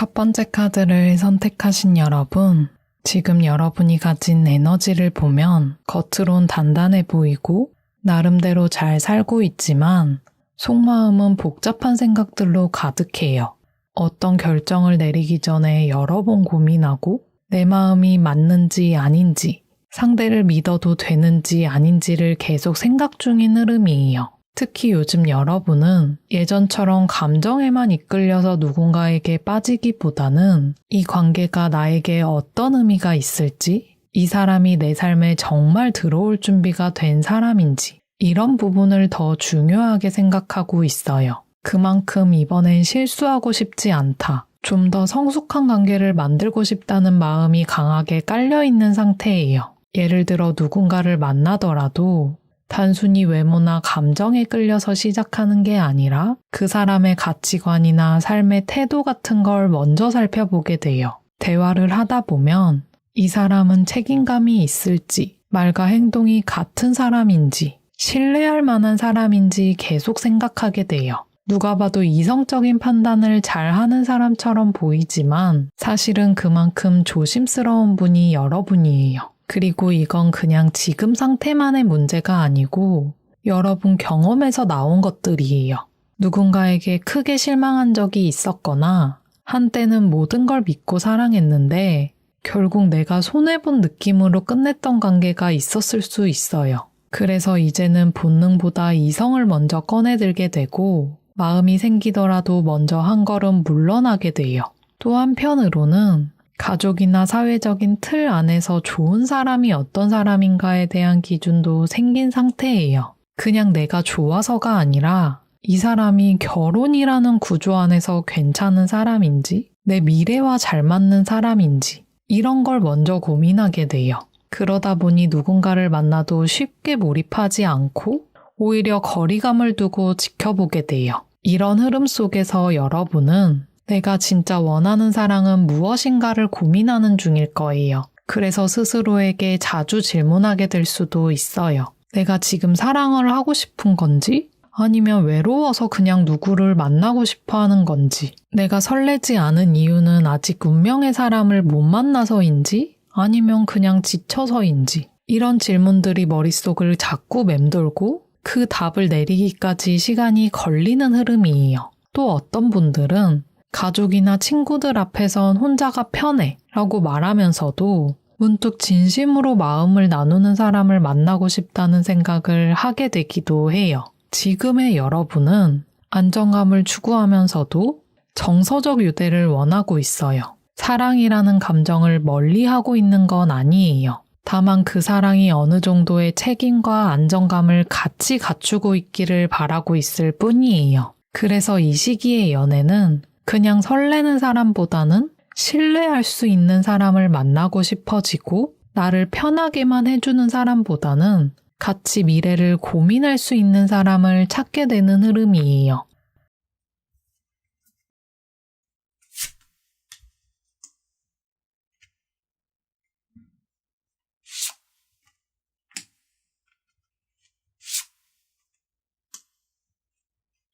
첫 번째 카드를 선택하신 여러분, 지금 여러분이 가진 에너지를 보면 겉으론 단단해 보이고 나름대로 잘 살고 있지만 속마음은 복잡한 생각들로 가득해요. 어떤 결정을 내리기 전에 여러 번 고민하고 내 마음이 맞는지 아닌지, 상대를 믿어도 되는지 아닌지를 계속 생각 중인 흐름이에요. 특히 요즘 여러분은 예전처럼 감정에만 이끌려서 누군가에게 빠지기보다는 이 관계가 나에게 어떤 의미가 있을지, 이 사람이 내 삶에 정말 들어올 준비가 된 사람인지 이런 부분을 더 중요하게 생각하고 있어요. 그만큼 이번엔 실수하고 싶지 않다. 좀 더 성숙한 관계를 만들고 싶다는 마음이 강하게 깔려있는 상태예요. 예를 들어 누군가를 만나더라도 단순히 외모나 감정에 끌려서 시작하는 게 아니라 그 사람의 가치관이나 삶의 태도 같은 걸 먼저 살펴보게 돼요. 대화를 하다 보면 이 사람은 책임감이 있을지, 말과 행동이 같은 사람인지, 신뢰할 만한 사람인지 계속 생각하게 돼요. 누가 봐도 이성적인 판단을 잘하는 사람처럼 보이지만 사실은 그만큼 조심스러운 분이 여러분이에요. 그리고 이건 그냥 지금 상태만의 문제가 아니고 여러분 경험에서 나온 것들이에요. 누군가에게 크게 실망한 적이 있었거나 한때는 모든 걸 믿고 사랑했는데 결국 내가 손해본 느낌으로 끝냈던 관계가 있었을 수 있어요. 그래서 이제는 본능보다 이성을 먼저 꺼내들게 되고 마음이 생기더라도 먼저 한 걸음 물러나게 돼요. 또 한편으로는 가족이나 사회적인 틀 안에서 좋은 사람이 어떤 사람인가에 대한 기준도 생긴 상태예요. 그냥 내가 좋아서가 아니라 이 사람이 결혼이라는 구조 안에서 괜찮은 사람인지, 내 미래와 잘 맞는 사람인지 이런 걸 먼저 고민하게 돼요. 그러다 보니 누군가를 만나도 쉽게 몰입하지 않고 오히려 거리감을 두고 지켜보게 돼요. 이런 흐름 속에서 여러분은 내가 진짜 원하는 사랑은 무엇인가를 고민하는 중일 거예요. 그래서 스스로에게 자주 질문하게 될 수도 있어요. 내가 지금 사랑을 하고 싶은 건지? 아니면 외로워서 그냥 누구를 만나고 싶어 하는 건지? 내가 설레지 않은 이유는 아직 운명의 사람을 못 만나서인지? 아니면 그냥 지쳐서인지? 이런 질문들이 머릿속을 자꾸 맴돌고 그 답을 내리기까지 시간이 걸리는 흐름이에요. 또 어떤 분들은 가족이나 친구들 앞에선 혼자가 편해 라고 말하면서도 문득 진심으로 마음을 나누는 사람을 만나고 싶다는 생각을 하게 되기도 해요. 지금의 여러분은 안정감을 추구하면서도 정서적 유대를 원하고 있어요. 사랑이라는 감정을 멀리하고 있는 건 아니에요. 다만 그 사랑이 어느 정도의 책임과 안정감을 같이 갖추고 있기를 바라고 있을 뿐이에요. 그래서 이 시기의 연애는 그냥 설레는 사람보다는 신뢰할 수 있는 사람을 만나고 싶어지고 나를 편하게만 해주는 사람보다는 같이 미래를 고민할 수 있는 사람을 찾게 되는 흐름이에요.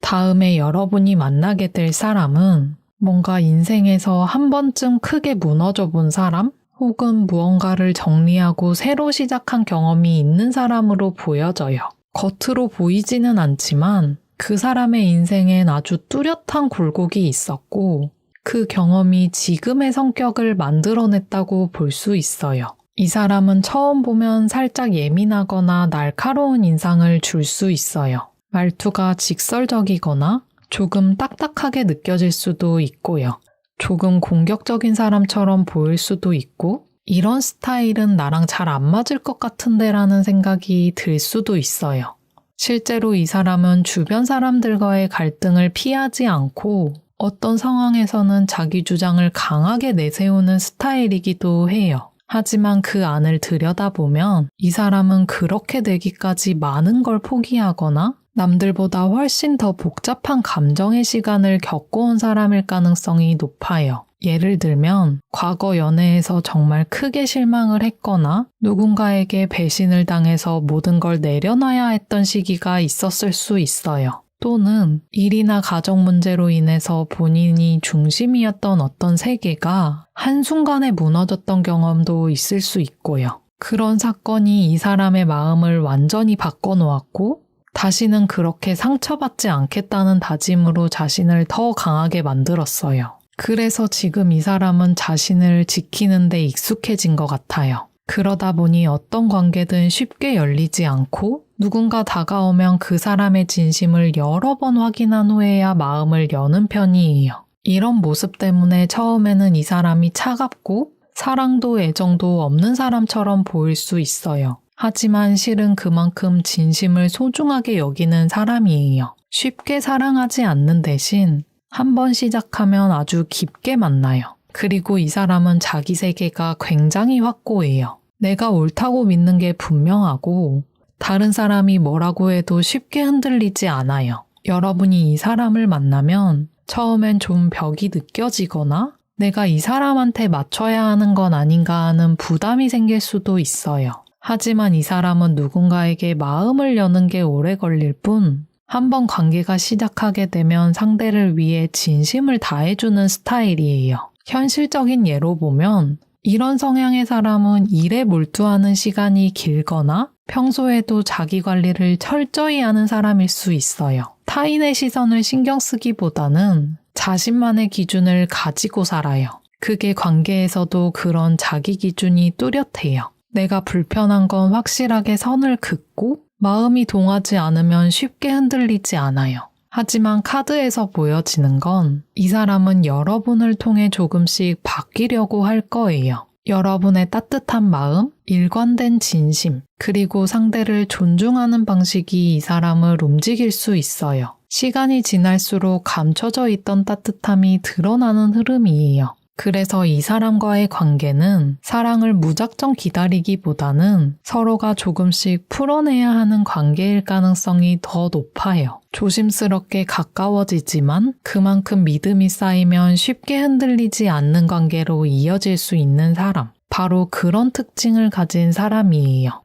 다음에 여러분이 만나게 될 사람은 뭔가 인생에서 한 번쯤 크게 무너져 본 사람? 혹은 무언가를 정리하고 새로 시작한 경험이 있는 사람으로 보여져요. 겉으로 보이지는 않지만 그 사람의 인생엔 아주 뚜렷한 굴곡이 있었고 그 경험이 지금의 성격을 만들어냈다고 볼 수 있어요. 이 사람은 처음 보면 살짝 예민하거나 날카로운 인상을 줄 수 있어요. 말투가 직설적이거나 조금 딱딱하게 느껴질 수도 있고요. 조금 공격적인 사람처럼 보일 수도 있고 이런 스타일은 나랑 잘 안 맞을 것 같은데 라는 생각이 들 수도 있어요. 실제로 이 사람은 주변 사람들과의 갈등을 피하지 않고 어떤 상황에서는 자기 주장을 강하게 내세우는 스타일이기도 해요. 하지만 그 안을 들여다보면 이 사람은 그렇게 되기까지 많은 걸 포기하거나 남들보다 훨씬 더 복잡한 감정의 시간을 겪어온 사람일 가능성이 높아요. 예를 들면 과거 연애에서 정말 크게 실망을 했거나 누군가에게 배신을 당해서 모든 걸 내려놔야 했던 시기가 있었을 수 있어요. 또는 일이나 가정 문제로 인해서 본인이 중심이었던 어떤 세계가 한순간에 무너졌던 경험도 있을 수 있고요. 그런 사건이 이 사람의 마음을 완전히 바꿔놓았고 다시는 그렇게 상처받지 않겠다는 다짐으로 자신을 더 강하게 만들었어요. 그래서 지금 이 사람은 자신을 지키는 데 익숙해진 것 같아요. 그러다 보니 어떤 관계든 쉽게 열리지 않고 누군가 다가오면 그 사람의 진심을 여러 번 확인한 후에야 마음을 여는 편이에요. 이런 모습 때문에 처음에는 이 사람이 차갑고 사랑도 애정도 없는 사람처럼 보일 수 있어요. 하지만 실은 그만큼 진심을 소중하게 여기는 사람이에요. 쉽게 사랑하지 않는 대신 한번 시작하면 아주 깊게 만나요. 그리고 이 사람은 자기 세계가 굉장히 확고해요. 내가 옳다고 믿는 게 분명하고 다른 사람이 뭐라고 해도 쉽게 흔들리지 않아요. 여러분이 이 사람을 만나면 처음엔 좀 벽이 느껴지거나 내가 이 사람한테 맞춰야 하는 건 아닌가 하는 부담이 생길 수도 있어요. 하지만 이 사람은 누군가에게 마음을 여는 게 오래 걸릴 뿐 한번 관계가 시작하게 되면 상대를 위해 진심을 다해주는 스타일이에요. 현실적인 예로 보면 이런 성향의 사람은 일에 몰두하는 시간이 길거나 평소에도 자기 관리를 철저히 하는 사람일 수 있어요. 타인의 시선을 신경 쓰기보다는 자신만의 기준을 가지고 살아요. 그게 관계에서도 그런 자기 기준이 뚜렷해요. 내가 불편한 건 확실하게 선을 긋고 마음이 동하지 않으면 쉽게 흔들리지 않아요. 하지만 카드에서 보여지는 건 이 사람은 여러분을 통해 조금씩 바뀌려고 할 거예요. 여러분의 따뜻한 마음, 일관된 진심, 그리고 상대를 존중하는 방식이 이 사람을 움직일 수 있어요. 시간이 지날수록 감춰져 있던 따뜻함이 드러나는 흐름이에요. 그래서 이 사람과의 관계는 사랑을 무작정 기다리기보다는 서로가 조금씩 풀어내야 하는 관계일 가능성이 더 높아요. 조심스럽게 가까워지지만 그만큼 믿음이 쌓이면 쉽게 흔들리지 않는 관계로 이어질 수 있는 사람. 바로 그런 특징을 가진 사람이에요.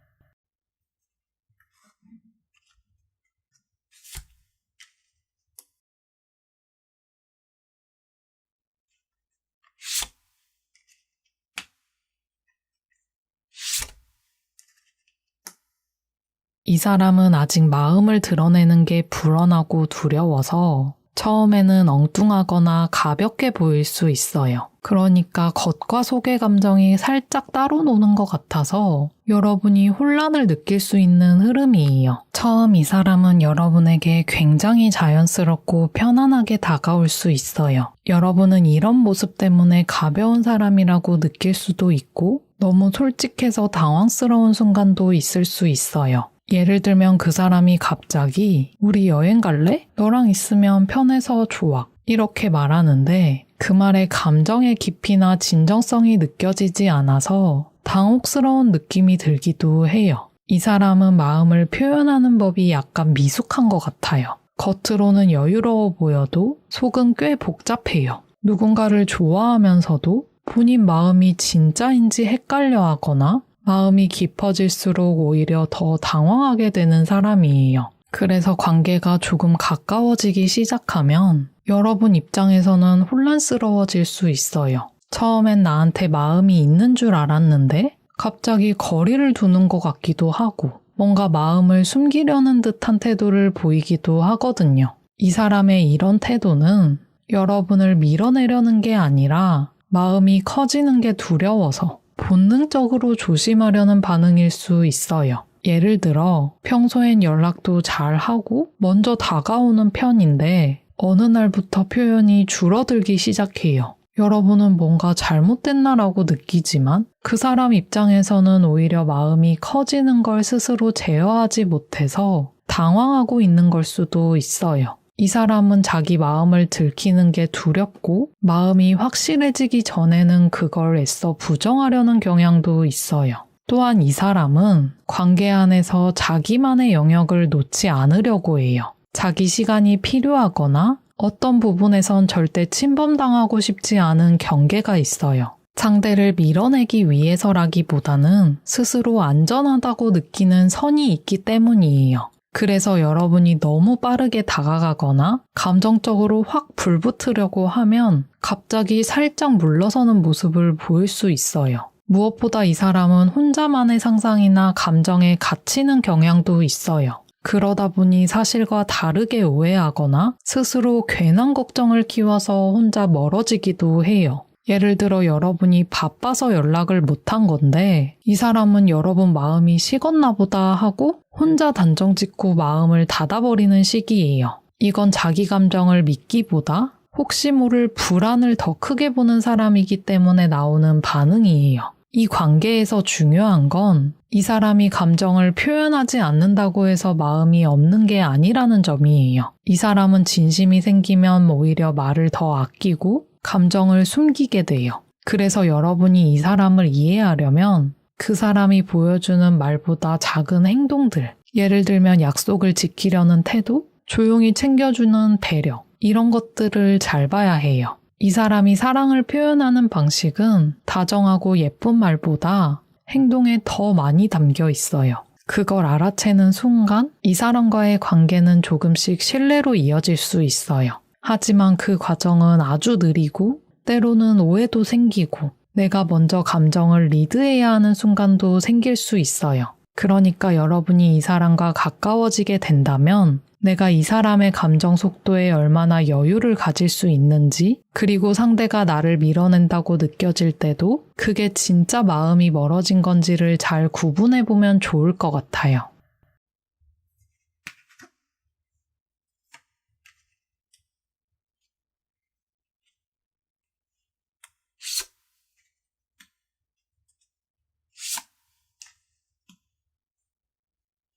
이 사람은 아직 마음을 드러내는 게 불안하고 두려워서 처음에는 엉뚱하거나 가볍게 보일 수 있어요. 그러니까 겉과 속의 감정이 살짝 따로 노는 것 같아서 여러분이 혼란을 느낄 수 있는 흐름이에요. 처음 이 사람은 여러분에게 굉장히 자연스럽고 편안하게 다가올 수 있어요. 여러분은 이런 모습 때문에 가벼운 사람이라고 느낄 수도 있고 너무 솔직해서 당황스러운 순간도 있을 수 있어요. 예를 들면 그 사람이 갑자기 우리 여행 갈래? 너랑 있으면 편해서 좋아. 이렇게 말하는데 그 말에 감정의 깊이나 진정성이 느껴지지 않아서 당혹스러운 느낌이 들기도 해요. 이 사람은 마음을 표현하는 법이 약간 미숙한 것 같아요. 겉으로는 여유로워 보여도 속은 꽤 복잡해요. 누군가를 좋아하면서도 본인 마음이 진짜인지 헷갈려 하거나 마음이 깊어질수록 오히려 더 당황하게 되는 사람이에요. 그래서 관계가 조금 가까워지기 시작하면 여러분 입장에서는 혼란스러워질 수 있어요. 처음엔 나한테 마음이 있는 줄 알았는데 갑자기 거리를 두는 것 같기도 하고 뭔가 마음을 숨기려는 듯한 태도를 보이기도 하거든요. 이 사람의 이런 태도는 여러분을 밀어내려는 게 아니라 마음이 커지는 게 두려워서 본능적으로 조심하려는 반응일 수 있어요. 예를 들어 평소엔 연락도 잘 하고 먼저 다가오는 편인데 어느 날부터 표현이 줄어들기 시작해요. 여러분은 뭔가 잘못됐나라고 느끼지만 그 사람 입장에서는 오히려 마음이 커지는 걸 스스로 제어하지 못해서 당황하고 있는 걸 수도 있어요. 이 사람은 자기 마음을 들키는 게 두렵고 마음이 확실해지기 전에는 그걸 애써 부정하려는 경향도 있어요. 또한 이 사람은 관계 안에서 자기만의 영역을 놓지 않으려고 해요. 자기 시간이 필요하거나 어떤 부분에선 절대 침범당하고 싶지 않은 경계가 있어요. 상대를 밀어내기 위해서라기보다는 스스로 안전하다고 느끼는 선이 있기 때문이에요. 그래서 여러분이 너무 빠르게 다가가거나 감정적으로 확 불붙으려고 하면 갑자기 살짝 물러서는 모습을 보일 수 있어요. 무엇보다 이 사람은 혼자만의 상상이나 감정에 갇히는 경향도 있어요. 그러다 보니 사실과 다르게 오해하거나 스스로 괜한 걱정을 키워서 혼자 멀어지기도 해요. 예를 들어 여러분이 바빠서 연락을 못한 건데 이 사람은 여러분 마음이 식었나 보다 하고 혼자 단정 짓고 마음을 닫아버리는 시기예요. 이건 자기 감정을 믿기보다 혹시 모를 불안을 더 크게 보는 사람이기 때문에 나오는 반응이에요. 이 관계에서 중요한 건 이 사람이 감정을 표현하지 않는다고 해서 마음이 없는 게 아니라는 점이에요. 이 사람은 진심이 생기면 오히려 말을 더 아끼고 감정을 숨기게 돼요. 그래서 여러분이 이 사람을 이해하려면 그 사람이 보여주는 말보다 작은 행동들, 예를 들면 약속을 지키려는 태도, 조용히 챙겨주는 배려, 이런 것들을 잘 봐야 해요. 이 사람이 사랑을 표현하는 방식은 다정하고 예쁜 말보다 행동에 더 많이 담겨 있어요. 그걸 알아채는 순간 이 사람과의 관계는 조금씩 신뢰로 이어질 수 있어요. 하지만 그 과정은 아주 느리고 때로는 오해도 생기고 내가 먼저 감정을 리드해야 하는 순간도 생길 수 있어요. 그러니까 여러분이 이 사람과 가까워지게 된다면 내가 이 사람의 감정 속도에 얼마나 여유를 가질 수 있는지, 그리고 상대가 나를 밀어낸다고 느껴질 때도 그게 진짜 마음이 멀어진 건지를 잘 구분해보면 좋을 것 같아요.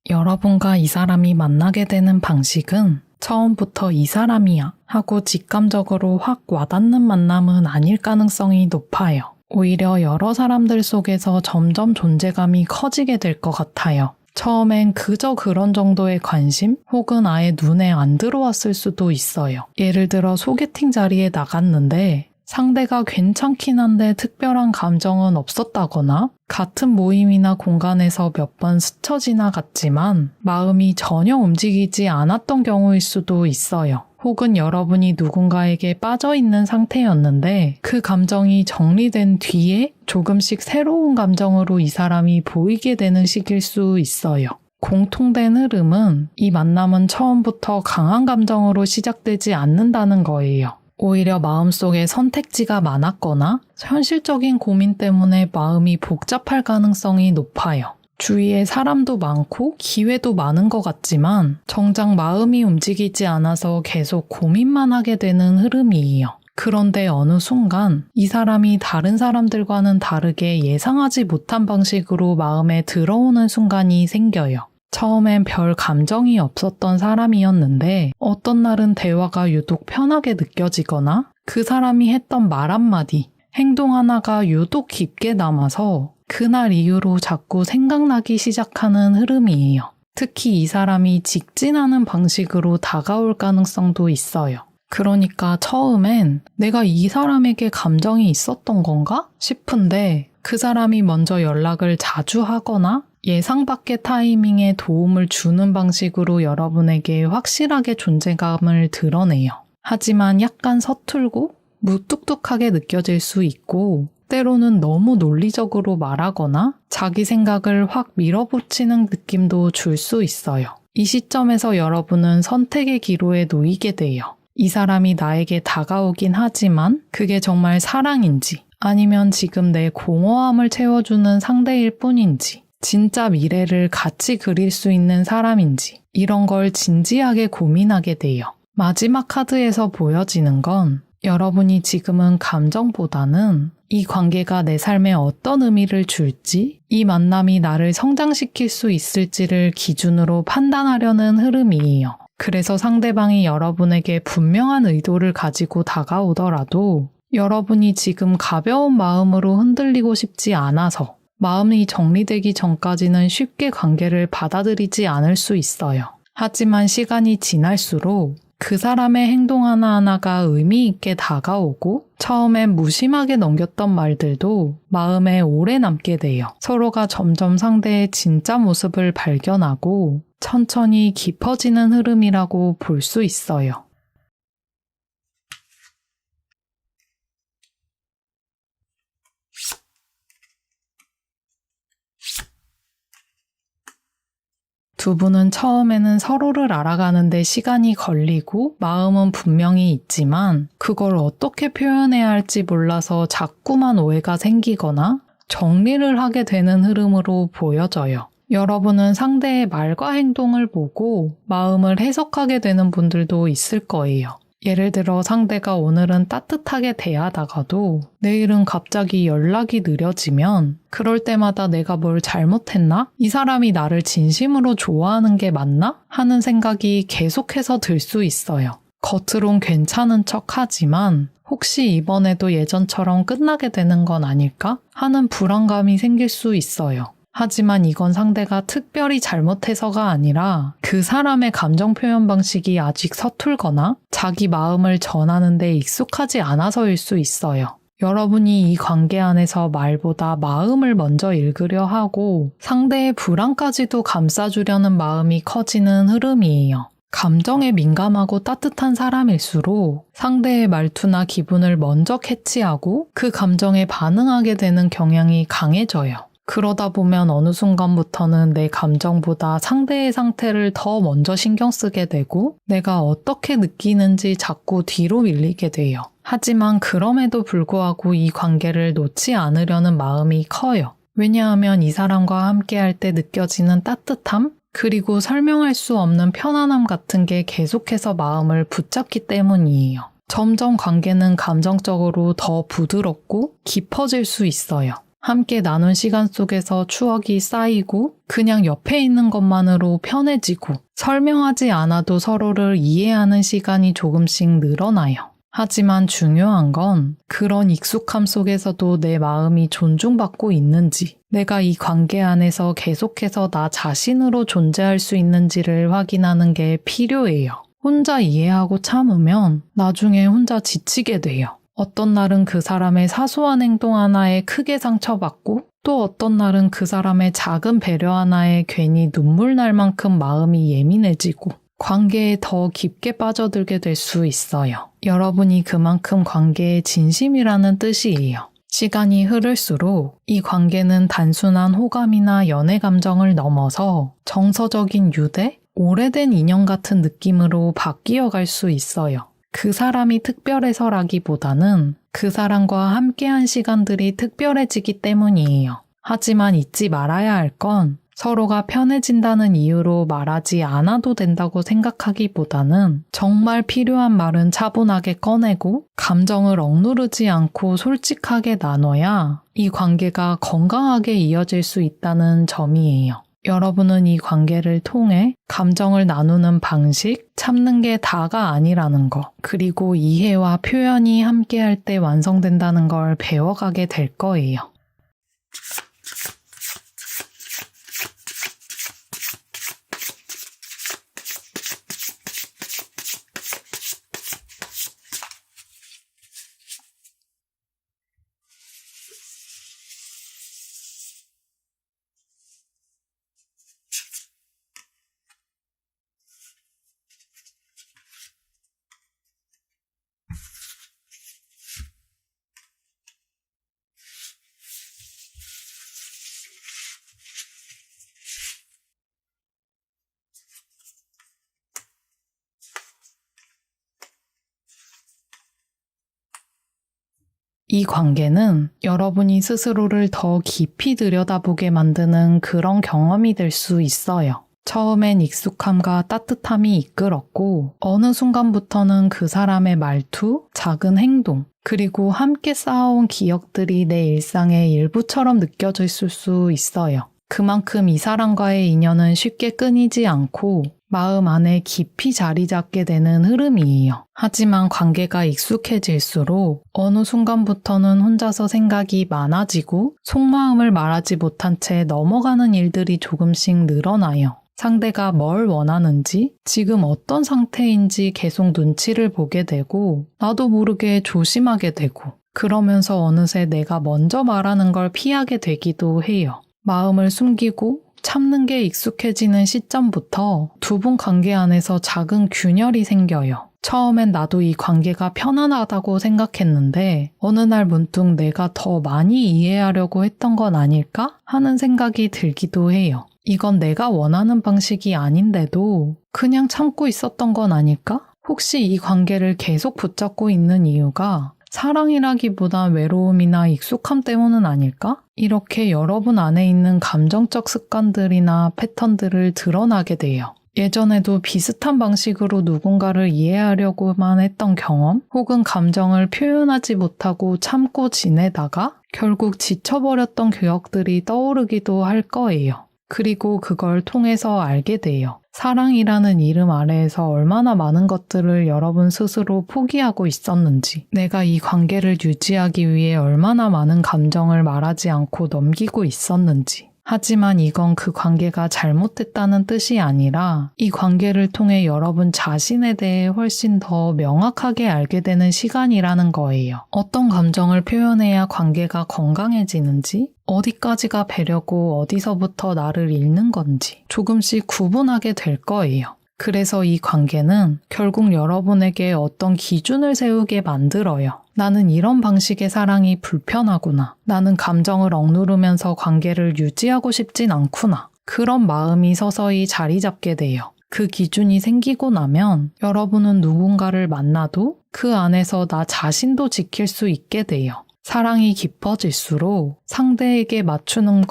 여러분과 이 사람이 만나게 되는 방식은 처음부터 이 사람이야 하고 직감적으로 확 와닿는 만남은 아닐 가능성이 높아요. 오히려 여러 사람들 속에서 점점 존재감이 커지게 될 것 같아요. 처음엔 그저 그런 정도의 관심 혹은 아예 눈에 안 들어왔을 수도 있어요. 예를 들어 소개팅 자리에 나갔는데 상대가 괜찮긴 한데 특별한 감정은 없었다거나 같은 모임이나 공간에서 몇 번 스쳐 지나갔지만 마음이 전혀 움직이지 않았던 경우일 수도 있어요. 혹은 여러분이 누군가에게 빠져있는 상태였는데 그 감정이 정리된 뒤에 조금씩 새로운 감정으로 이 사람이 보이게 되는 시기일 수 있어요. 공통된 흐름은 이 만남은 처음부터 강한 감정으로 시작되지 않는다는 거예요. 오히려 마음속에 선택지가 많았거나 현실적인 고민 때문에 마음이 복잡할 가능성이 높아요. 주위에 사람도 많고 기회도 많은 것 같지만 정작 마음이 움직이지 않아서 계속 고민만 하게 되는 흐름이에요. 그런데 어느 순간 이 사람이 다른 사람들과는 다르게 예상하지 못한 방식으로 마음에 들어오는 순간이 생겨요. 처음엔 별 감정이 없었던 사람이었는데 어떤 날은 대화가 유독 편하게 느껴지거나 그 사람이 했던 말 한마디, 행동 하나가 유독 깊게 남아서 그날 이후로 자꾸 생각나기 시작하는 흐름이에요. 특히 이 사람이 직진하는 방식으로 다가올 가능성도 있어요. 그러니까 처음엔 내가 이 사람에게 감정이 있었던 건가 싶은데 그 사람이 먼저 연락을 자주 하거나 예상 밖의 타이밍에 도움을 주는 방식으로 여러분에게 확실하게 존재감을 드러내요. 하지만 약간 서툴고 무뚝뚝하게 느껴질 수 있고 때로는 너무 논리적으로 말하거나 자기 생각을 확 밀어붙이는 느낌도 줄 수 있어요. 이 시점에서 여러분은 선택의 기로에 놓이게 돼요. 이 사람이 나에게 다가오긴 하지만 그게 정말 사랑인지 아니면 지금 내 공허함을 채워주는 상대일 뿐인지 진짜 미래를 같이 그릴 수 있는 사람인지 이런 걸 진지하게 고민하게 돼요. 마지막 카드에서 보여지는 건 여러분이 지금은 감정보다는 이 관계가 내 삶에 어떤 의미를 줄지, 이 만남이 나를 성장시킬 수 있을지를 기준으로 판단하려는 흐름이에요. 그래서 상대방이 여러분에게 분명한 의도를 가지고 다가오더라도 여러분이 지금 가벼운 마음으로 흔들리고 싶지 않아서 마음이 정리되기 전까지는 쉽게 관계를 받아들이지 않을 수 있어요. 하지만 시간이 지날수록 그 사람의 행동 하나하나가 의미 있게 다가오고 처음엔 무심하게 넘겼던 말들도 마음에 오래 남게 돼요. 서로가 점점 상대의 진짜 모습을 발견하고 천천히 깊어지는 흐름이라고 볼 수 있어요. 두 분은 처음에는 서로를 알아가는데 시간이 걸리고 마음은 분명히 있지만 그걸 어떻게 표현해야 할지 몰라서 자꾸만 오해가 생기거나 정리를 하게 되는 흐름으로 보여져요. 여러분은 상대의 말과 행동을 보고 마음을 해석하게 되는 분들도 있을 거예요. 예를 들어 상대가 오늘은 따뜻하게 대하다가도 내일은 갑자기 연락이 느려지면 그럴 때마다 내가 뭘 잘못했나? 이 사람이 나를 진심으로 좋아하는 게 맞나? 하는 생각이 계속해서 들 수 있어요. 겉으론 괜찮은 척 하지만 혹시 이번에도 예전처럼 끝나게 되는 건 아닐까? 하는 불안감이 생길 수 있어요. 하지만 이건 상대가 특별히 잘못해서가 아니라 그 사람의 감정 표현 방식이 아직 서툴거나 자기 마음을 전하는 데 익숙하지 않아서일 수 있어요. 여러분이 이 관계 안에서 말보다 마음을 먼저 읽으려 하고 상대의 불안까지도 감싸주려는 마음이 커지는 흐름이에요. 감정에 민감하고 따뜻한 사람일수록 상대의 말투나 기분을 먼저 캐치하고 그 감정에 반응하게 되는 경향이 강해져요. 그러다 보면 어느 순간부터는 내 감정보다 상대의 상태를 더 먼저 신경 쓰게 되고 내가 어떻게 느끼는지 자꾸 뒤로 밀리게 돼요. 하지만 그럼에도 불구하고 이 관계를 놓지 않으려는 마음이 커요. 왜냐하면 이 사람과 함께할 때 느껴지는 따뜻함? 그리고 설명할 수 없는 편안함 같은 게 계속해서 마음을 붙잡기 때문이에요. 점점 관계는 감정적으로 더 부드럽고 깊어질 수 있어요. 함께 나눈 시간 속에서 추억이 쌓이고 그냥 옆에 있는 것만으로 편해지고 설명하지 않아도 서로를 이해하는 시간이 조금씩 늘어나요. 하지만 중요한 건 그런 익숙함 속에서도 내 마음이 존중받고 있는지, 내가 이 관계 안에서 계속해서 나 자신으로 존재할 수 있는지를 확인하는 게 필요해요. 혼자 이해하고 참으면 나중에 혼자 지치게 돼요. 어떤 날은 그 사람의 사소한 행동 하나에 크게 상처받고 또 어떤 날은 그 사람의 작은 배려 하나에 괜히 눈물 날 만큼 마음이 예민해지고 관계에 더 깊게 빠져들게 될 수 있어요. 여러분이 그만큼 관계에 진심이라는 뜻이에요. 시간이 흐를수록 이 관계는 단순한 호감이나 연애 감정을 넘어서 정서적인 유대, 오래된 인연 같은 느낌으로 바뀌어 갈 수 있어요. 그 사람이 특별해서라기보다는 그 사람과 함께한 시간들이 특별해지기 때문이에요. 하지만 잊지 말아야 할 건 서로가 편해진다는 이유로 말하지 않아도 된다고 생각하기보다는 정말 필요한 말은 차분하게 꺼내고 감정을 억누르지 않고 솔직하게 나눠야 이 관계가 건강하게 이어질 수 있다는 점이에요. 여러분은 이 관계를 통해 감정을 나누는 방식, 참는 게 다가 아니라는 거, 그리고 이해와 표현이 함께할 때 완성된다는 걸 배워가게 될 거예요. 이 관계는 여러분이 스스로를 더 깊이 들여다보게 만드는 그런 경험이 될 수 있어요. 처음엔 익숙함과 따뜻함이 이끌었고 어느 순간부터는 그 사람의 말투, 작은 행동, 그리고 함께 쌓아온 기억들이 내 일상의 일부처럼 느껴졌을 수 있어요. 그만큼 이 사람과의 인연은 쉽게 끊이지 않고 마음 안에 깊이 자리 잡게 되는 흐름이에요. 하지만 관계가 익숙해질수록 어느 순간부터는 혼자서 생각이 많아지고 속마음을 말하지 못한 채 넘어가는 일들이 조금씩 늘어나요. 상대가 뭘 원하는지, 지금 어떤 상태인지 계속 눈치를 보게 되고 나도 모르게 조심하게 되고 그러면서 어느새 내가 먼저 말하는 걸 피하게 되기도 해요. 마음을 숨기고 참는 게 익숙해지는 시점부터 두 분 관계 안에서 작은 균열이 생겨요. 처음엔 나도 이 관계가 편안하다고 생각했는데 어느 날 문득 내가 더 많이 이해하려고 했던 건 아닐까 하는 생각이 들기도 해요. 이건 내가 원하는 방식이 아닌데도 그냥 참고 있었던 건 아닐까? 혹시 이 관계를 계속 붙잡고 있는 이유가 사랑이라기보단 외로움이나 익숙함 때문은 아닐까? 이렇게 여러분 안에 있는 감정적 습관들이나 패턴들을 드러나게 돼요. 예전에도 비슷한 방식으로 누군가를 이해하려고만 했던 경험, 혹은 감정을 표현하지 못하고 참고 지내다가 결국 지쳐버렸던 기억들이 떠오르기도 할 거예요. 그리고 그걸 통해서 알게 돼요. 사랑이라는 이름 아래에서 얼마나 많은 것들을 여러분 스스로 포기하고 있었는지, 내가 이 관계를 유지하기 위해 얼마나 많은 감정을 말하지 않고 넘기고 있었는지. 하지만 이건 그 관계가 잘못됐다는 뜻이 아니라 이 관계를 통해 여러분 자신에 대해 훨씬 더 명확하게 알게 되는 시간이라는 거예요. 어떤 감정을 표현해야 관계가 건강해지는지, 어디까지가 배려고 어디서부터 나를 잃는 건지 조금씩 구분하게 될 거예요. 그래서 이 관계는 결국 여러분에게 어떤 기준을 세우게 만들어요. 나는 이런 방식의 사랑이 불편하구나. 나는 감정을 억누르면서 관계를 유지하고 싶진 않구나. 그런 마음이 서서히 자리 잡게 돼요. 그 기준이 생기고 나면 여러분은 누군가를 만나도 그 안에서 나 자신도 지킬 수 있게 돼요. 사랑이 깊어질수록 상대에게 맞추는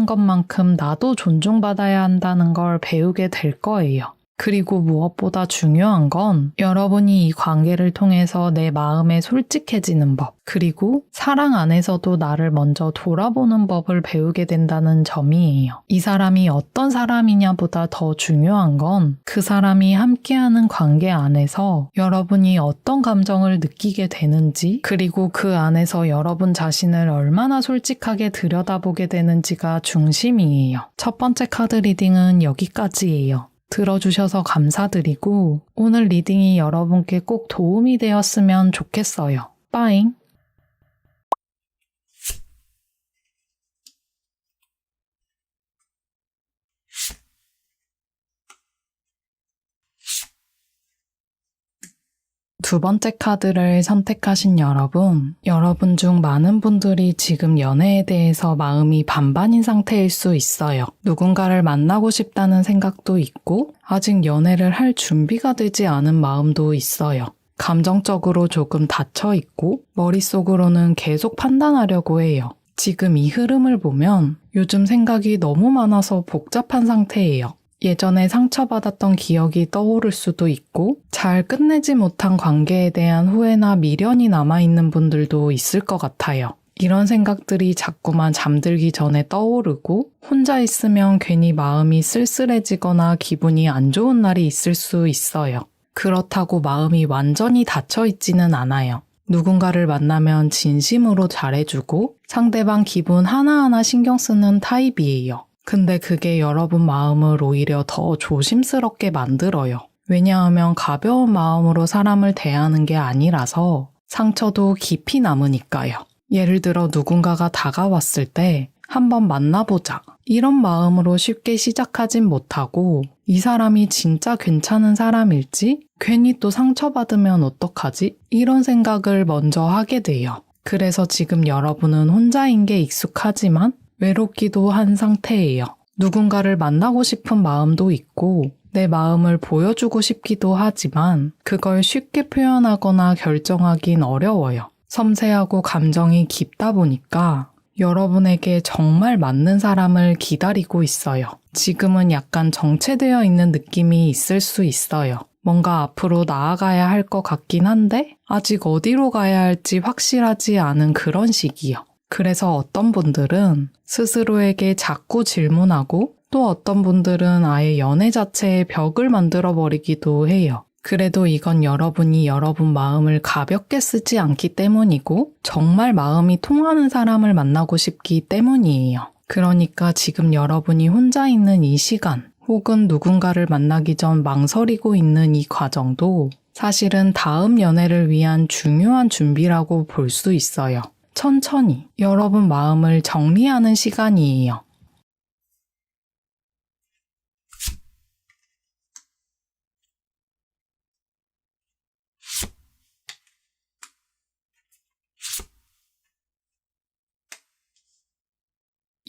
것만큼 나도 존중받아야 한다는 걸 배우게 될 거예요. 그리고 무엇보다 중요한 건 여러분이 이 관계를 통해서 내 마음에 솔직해지는 법, 그리고 사랑 안에서도 나를 먼저 돌아보는 법을 배우게 된다는 점이에요. 이 사람이 어떤 사람이냐보다 더 중요한 건 그 사람이 함께하는 관계 안에서 여러분이 어떤 감정을 느끼게 되는지, 그리고 그 안에서 여러분 자신을 얼마나 솔직하게 들여다보게 되는지가 중심이에요. 첫 번째 카드 리딩은 여기까지예요. 들어주셔서 감사드리고 오늘 리딩이 여러분께 꼭 도움이 되었으면 좋겠어요. 빠잉! 두 번째 카드를 선택하신 여러분 중 많은 분들이 지금 연애에 대해서 마음이 반반인 상태일 수 있어요. 누군가를 만나고 싶다는 생각도 있고 아직 연애를 할 준비가 되지 않은 마음도 있어요. 감정적으로 조금 닫혀 있고 머릿속으로는 계속 판단하려고 해요. 지금 이 흐름을 보면 요즘 생각이 너무 많아서 복잡한 상태예요. 예전에 상처받았던 기억이 떠오를 수도 있고 잘 끝내지 못한 관계에 대한 후회나 미련이 남아있는 분들도 있을 것 같아요. 이런 생각들이 자꾸만 잠들기 전에 떠오르고 혼자 있으면 괜히 마음이 쓸쓸해지거나 기분이 안 좋은 날이 있을 수 있어요. 그렇다고 마음이 완전히 닫혀 있지는 않아요. 누군가를 만나면 진심으로 잘해주고 상대방 기분 하나하나 신경 쓰는 타입이에요. 근데 그게 여러분 마음을 오히려 더 조심스럽게 만들어요. 왜냐하면 가벼운 마음으로 사람을 대하는 게 아니라서 상처도 깊이 남으니까요. 예를 들어 누군가가 다가왔을 때 한번 만나보자. 이런 마음으로 쉽게 시작하진 못하고 이 사람이 진짜 괜찮은 사람일지? 괜히 또 상처받으면 어떡하지? 이런 생각을 먼저 하게 돼요. 그래서 지금 여러분은 혼자인 게 익숙하지만 외롭기도 한 상태예요. 누군가를 만나고 싶은 마음도 있고 내 마음을 보여주고 싶기도 하지만 그걸 쉽게 표현하거나 결정하긴 어려워요. 섬세하고 감정이 깊다 보니까 여러분에게 정말 맞는 사람을 기다리고 있어요. 지금은 약간 정체되어 있는 느낌이 있을 수 있어요. 뭔가 앞으로 나아가야 할 것 같긴 한데 아직 어디로 가야 할지 확실하지 않은 그런 시기요. 그래서 어떤 분들은 스스로에게 자꾸 질문하고 또 어떤 분들은 아예 연애 자체에 벽을 만들어버리기도 해요. 그래도 이건 여러분이 여러분 마음을 가볍게 쓰지 않기 때문이고 정말 마음이 통하는 사람을 만나고 싶기 때문이에요. 그러니까 지금 여러분이 혼자 있는 이 시간 혹은 누군가를 만나기 전 망설이고 있는 이 과정도 사실은 다음 연애를 위한 중요한 준비라고 볼 수 있어요. 천천히 여러분 마음을 정리하는 시간이에요.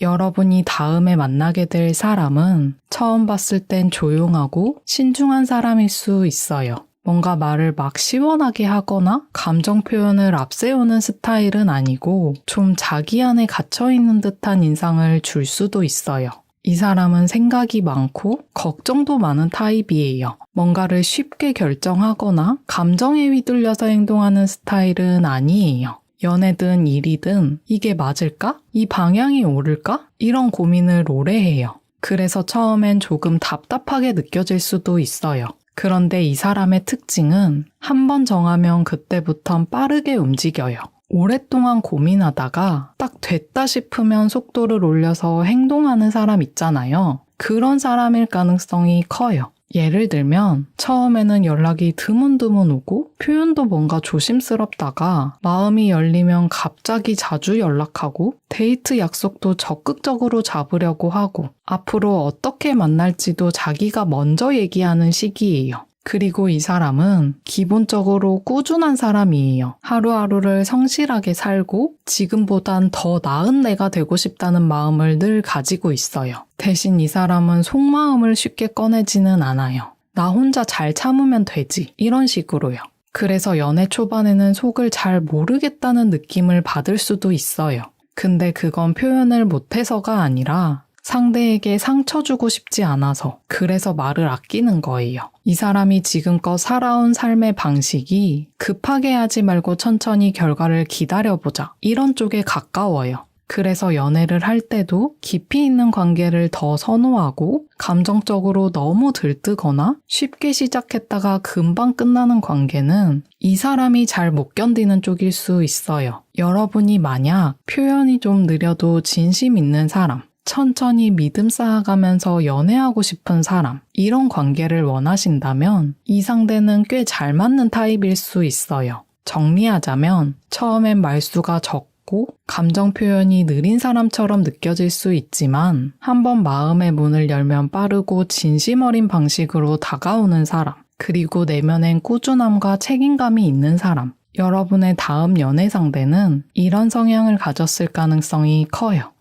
여러분이 다음에 만나게 될 사람은 처음 봤을 땐 조용하고 신중한 사람일 수 있어요. 뭔가 말을 막 시원하게 하거나 감정 표현을 앞세우는 스타일은 아니고 좀 자기 안에 갇혀있는 듯한 인상을 줄 수도 있어요. 이 사람은 생각이 많고 걱정도 많은 타입이에요. 뭔가를 쉽게 결정하거나 감정에 휘둘려서 행동하는 스타일은 아니에요. 연애든 일이든 이게 맞을까? 이 방향이 옳을까? 이런 고민을 오래 해요. 그래서 처음엔 조금 답답하게 느껴질 수도 있어요. 그런데 이 사람의 특징은 한 번 정하면 그때부턴 빠르게 움직여요. 오랫동안 고민하다가 딱 됐다 싶으면 속도를 올려서 행동하는 사람 있잖아요. 그런 사람일 가능성이 커요. 예를 들면 처음에는 연락이 드문드문 오고 표현도 뭔가 조심스럽다가 마음이 열리면 갑자기 자주 연락하고 데이트 약속도 적극적으로 잡으려고 하고 앞으로 어떻게 만날지도 자기가 먼저 얘기하는 시기예요. 그리고 이 사람은 기본적으로 꾸준한 사람이에요. 하루하루를 성실하게 살고 지금보단 더 나은 내가 되고 싶다는 마음을 늘 가지고 있어요. 대신 이 사람은 속마음을 쉽게 꺼내지는 않아요. 나 혼자 잘 참으면 되지. 이런 식으로요. 그래서 연애 초반에는 속을 잘 모르겠다는 느낌을 받을 수도 있어요. 근데 그건 표현을 못해서가 아니라 상대에게 상처 주고 싶지 않아서 그래서 말을 아끼는 거예요. 이 사람이 지금껏 살아온 삶의 방식이 급하게 하지 말고 천천히 결과를 기다려보자 이런 쪽에 가까워요. 그래서 연애를 할 때도 깊이 있는 관계를 더 선호하고 감정적으로 너무 들뜨거나 쉽게 시작했다가 금방 끝나는 관계는 이 사람이 잘 못 견디는 쪽일 수 있어요. 여러분이 만약 표현이 좀 느려도 진심 있는 사람, 천천히 믿음 쌓아가면서 연애하고 싶은 사람, 이런 관계를 원하신다면 이 상대는 꽤 잘 맞는 타입일 수 있어요. 정리하자면 처음엔 말수가 적고 감정 표현이 느린 사람처럼 느껴질 수 있지만 한번 마음의 문을 열면 빠르고 진심 어린 방식으로 다가오는 사람, 그리고 내면엔 꾸준함과 책임감이 있는 사람, 여러분의 다음 연애 상대는 이런 성향을 가졌을 가능성이 커요.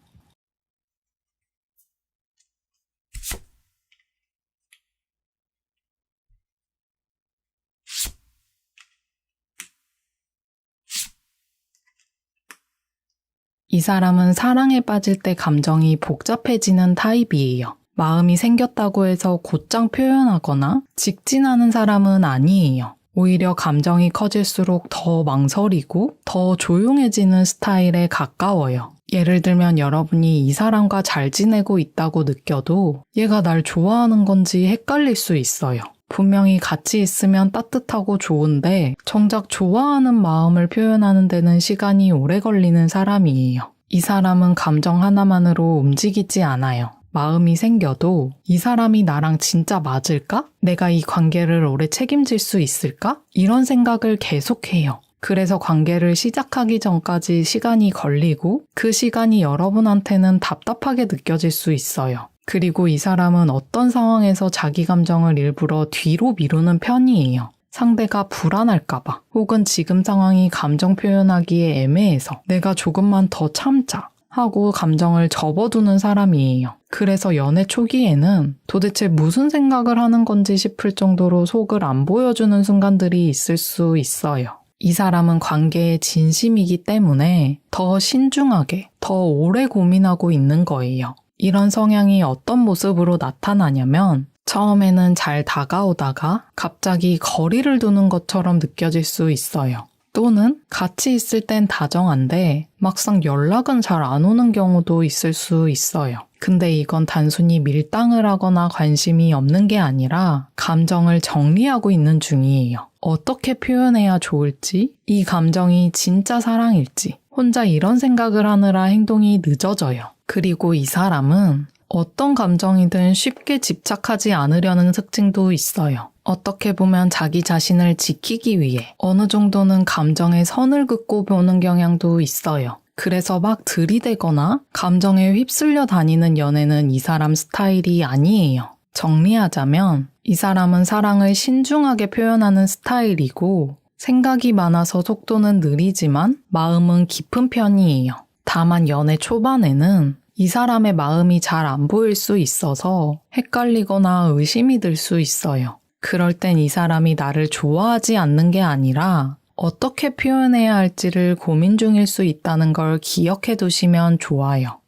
이 사람은 사랑에 빠질 때 감정이 복잡해지는 타입이에요. 마음이 생겼다고 해서 곧장 표현하거나 직진하는 사람은 아니에요. 오히려 감정이 커질수록 더 망설이고 더 조용해지는 스타일에 가까워요. 예를 들면 여러분이 이 사람과 잘 지내고 있다고 느껴도 얘가 날 좋아하는 건지 헷갈릴 수 있어요. 분명히 같이 있으면 따뜻하고 좋은데 정작 좋아하는 마음을 표현하는 데는 시간이 오래 걸리는 사람이에요. 이 사람은 감정 하나만으로 움직이지 않아요. 마음이 생겨도 이 사람이 나랑 진짜 맞을까? 내가 이 관계를 오래 책임질 수 있을까? 이런 생각을 계속해요. 그래서 관계를 시작하기 전까지 시간이 걸리고 그 시간이 여러분한테는 답답하게 느껴질 수 있어요. 그리고 이 사람은 어떤 상황에서 자기 감정을 일부러 뒤로 미루는 편이에요. 상대가 불안할까봐, 혹은 지금 상황이 감정 표현하기에 애매해서 내가 조금만 더 참자 하고 감정을 접어두는 사람이에요. 그래서 연애 초기에는 도대체 무슨 생각을 하는 건지 싶을 정도로 속을 안 보여주는 순간들이 있을 수 있어요. 이 사람은 관계에 진심이기 때문에 더 신중하게, 더 오래 고민하고 있는 거예요. 이런 성향이 어떤 모습으로 나타나냐면 처음에는 잘 다가오다가 갑자기 거리를 두는 것처럼 느껴질 수 있어요. 또는 같이 있을 땐 다정한데 막상 연락은 잘 안 오는 경우도 있을 수 있어요. 근데 이건 단순히 밀당을 하거나 관심이 없는 게 아니라 감정을 정리하고 있는 중이에요. 어떻게 표현해야 좋을지, 이 감정이 진짜 사랑일지, 혼자 이런 생각을 하느라 행동이 늦어져요. 그리고 이 사람은 어떤 감정이든 쉽게 집착하지 않으려는 특징도 있어요. 어떻게 보면 자기 자신을 지키기 위해 어느 정도는 감정의 선을 긋고 보는 경향도 있어요. 그래서 막 들이대거나 감정에 휩쓸려 다니는 연애는 이 사람 스타일이 아니에요. 정리하자면 이 사람은 사랑을 신중하게 표현하는 스타일이고 생각이 많아서 속도는 느리지만 마음은 깊은 편이에요. 다만 연애 초반에는 이 사람의 마음이 잘 안 보일 수 있어서 헷갈리거나 의심이 들 수 있어요. 그럴 땐 이 사람이 나를 좋아하지 않는 게 아니라 어떻게 표현해야 할지를 고민 중일 수 있다는 걸 기억해 두시면 좋아요.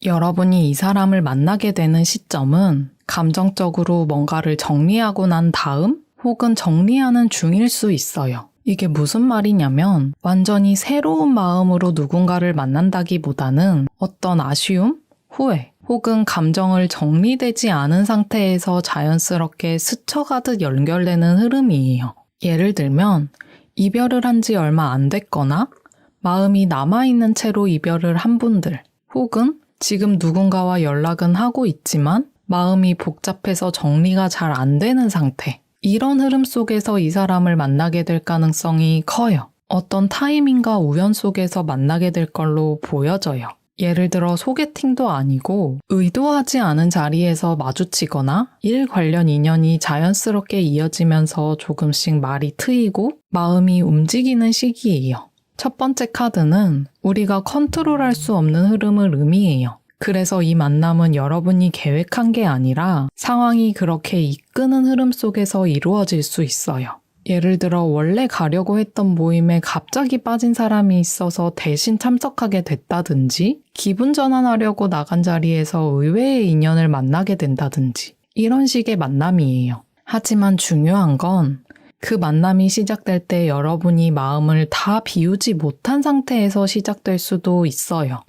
여러분이 이 사람을 만나게 되는 시점은 감정적으로 뭔가를 정리하고 난 다음 혹은 정리하는 중일 수 있어요. 이게 무슨 말이냐면 완전히 새로운 마음으로 누군가를 만난다기보다는 어떤 아쉬움, 후회, 혹은 감정을 정리되지 않은 상태에서 자연스럽게 스쳐가듯 연결되는 흐름이에요. 예를 들면 이별을 한 지 얼마 안 됐거나 마음이 남아있는 채로 이별을 한 분들, 혹은 지금 누군가와 연락은 하고 있지만 마음이 복잡해서 정리가 잘 안 되는 상태. 이런 흐름 속에서 이 사람을 만나게 될 가능성이 커요. 어떤 타이밍과 우연 속에서 만나게 될 걸로 보여져요. 예를 들어 소개팅도 아니고 의도하지 않은 자리에서 마주치거나 일 관련 인연이 자연스럽게 이어지면서 조금씩 말이 트이고 마음이 움직이는 시기예요. 첫 번째 카드는 우리가 컨트롤할 수 없는 흐름을 의미해요. 그래서 이 만남은 여러분이 계획한 게 아니라 상황이 그렇게 이끄는 흐름 속에서 이루어질 수 있어요. 예를 들어 원래 가려고 했던 모임에 갑자기 빠진 사람이 있어서 대신 참석하게 됐다든지, 기분 전환하려고 나간 자리에서 의외의 인연을 만나게 된다든지, 이런 식의 만남이에요. 하지만 중요한 건 그 만남이 시작될 때 여러분이 마음을 다 비우지 못한 상태에서 시작될 수도 있어요.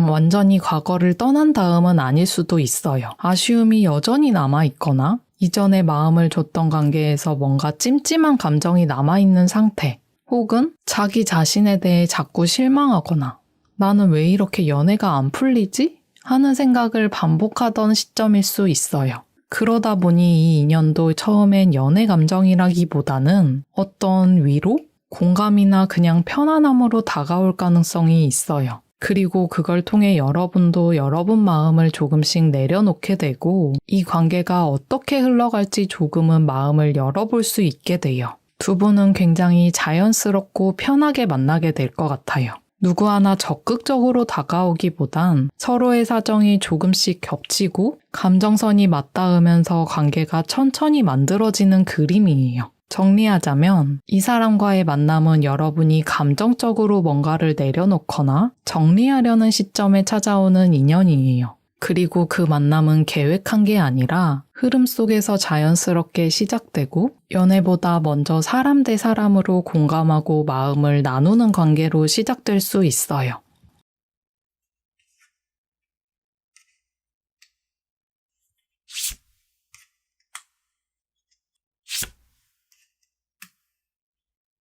완전히 과거를 떠난 다음은 아닐 수도 있어요. 아쉬움이 여전히 남아있거나 이전에 마음을 줬던 관계에서 뭔가 찜찜한 감정이 남아있는 상태, 혹은 자기 자신에 대해 자꾸 실망하거나 나는 왜 이렇게 연애가 안 풀리지? 하는 생각을 반복하던 시점일 수 있어요. 그러다 보니 이 인연도 처음엔 연애 감정이라기보다는 어떤 위로, 공감이나 그냥 편안함으로 다가올 가능성이 있어요. 그리고 그걸 통해 여러분도 여러분 마음을 조금씩 내려놓게 되고 이 관계가 어떻게 흘러갈지 조금은 마음을 열어볼 수 있게 돼요. 두 분은 굉장히 자연스럽고 편하게 만나게 될 것 같아요. 누구 하나 적극적으로 다가오기보단 서로의 사정이 조금씩 겹치고 감정선이 맞닿으면서 관계가 천천히 만들어지는 그림이에요. 정리하자면 이 사람과의 만남은 여러분이 감정적으로 뭔가를 내려놓거나 정리하려는 시점에 찾아오는 인연이에요. 그리고 그 만남은 계획한 게 아니라 흐름 속에서 자연스럽게 시작되고 연애보다 먼저 사람 대 사람으로 공감하고 마음을 나누는 관계로 시작될 수 있어요.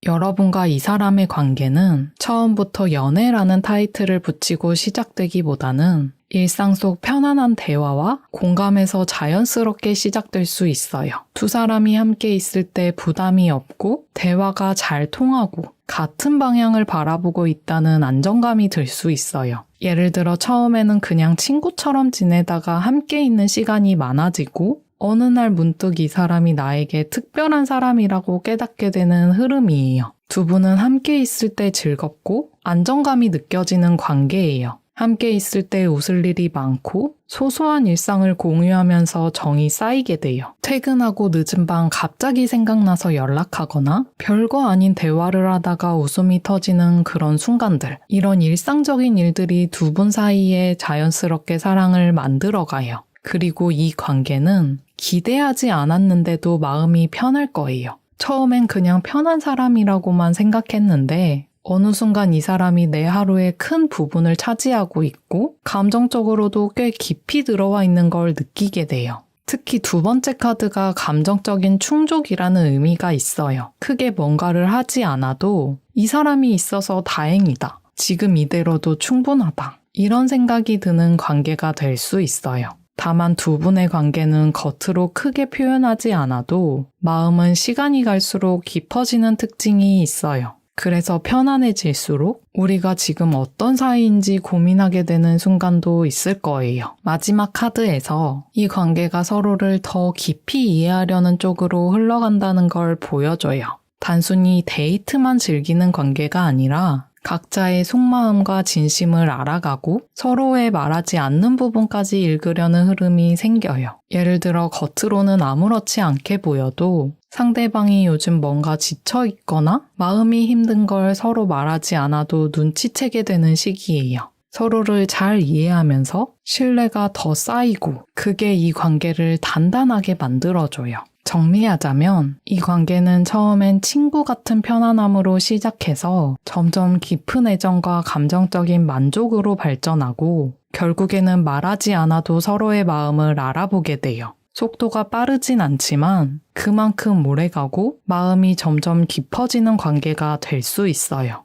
여러분과 이 사람의 관계는 처음부터 연애라는 타이틀을 붙이고 시작되기보다는 일상 속 편안한 대화와 공감에서 자연스럽게 시작될 수 있어요. 두 사람이 함께 있을 때 부담이 없고 대화가 잘 통하고 같은 방향을 바라보고 있다는 안정감이 들 수 있어요. 예를 들어 처음에는 그냥 친구처럼 지내다가 함께 있는 시간이 많아지고 어느 날 문득 이 사람이 나에게 특별한 사람이라고 깨닫게 되는 흐름이에요. 두 분은 함께 있을 때 즐겁고 안정감이 느껴지는 관계예요. 함께 있을 때 웃을 일이 많고 소소한 일상을 공유하면서 정이 쌓이게 돼요. 퇴근하고 늦은 밤 갑자기 생각나서 연락하거나 별거 아닌 대화를 하다가 웃음이 터지는 그런 순간들. 이런 일상적인 일들이 두 분 사이에 자연스럽게 사랑을 만들어가요. 그리고 이 관계는 기대하지 않았는데도 마음이 편할 거예요. 처음엔 그냥 편한 사람이라고만 생각했는데 어느 순간 이 사람이 내 하루의 큰 부분을 차지하고 있고 감정적으로도 꽤 깊이 들어와 있는 걸 느끼게 돼요. 특히 두 번째 카드가 감정적인 충족이라는 의미가 있어요. 크게 뭔가를 하지 않아도 이 사람이 있어서 다행이다. 지금 이대로도 충분하다. 이런 생각이 드는 관계가 될 수 있어요. 다만 두 분의 관계는 겉으로 크게 표현하지 않아도 마음은 시간이 갈수록 깊어지는 특징이 있어요. 그래서 편안해질수록 우리가 지금 어떤 사이인지 고민하게 되는 순간도 있을 거예요. 마지막 카드에서 이 관계가 서로를 더 깊이 이해하려는 쪽으로 흘러간다는 걸 보여줘요. 단순히 데이트만 즐기는 관계가 아니라 각자의 속마음과 진심을 알아가고 서로의 말하지 않는 부분까지 읽으려는 흐름이 생겨요. 예를 들어 겉으로는 아무렇지 않게 보여도 상대방이 요즘 뭔가 지쳐있거나 마음이 힘든 걸 서로 말하지 않아도 눈치채게 되는 시기예요. 서로를 잘 이해하면서 신뢰가 더 쌓이고 그게 이 관계를 단단하게 만들어줘요. 정리하자면 이 관계는 처음엔 친구 같은 편안함으로 시작해서 점점 깊은 애정과 감정적인 만족으로 발전하고 결국에는 말하지 않아도 서로의 마음을 알아보게 돼요. 속도가 빠르진 않지만 그만큼 오래가고 마음이 점점 깊어지는 관계가 될 수 있어요.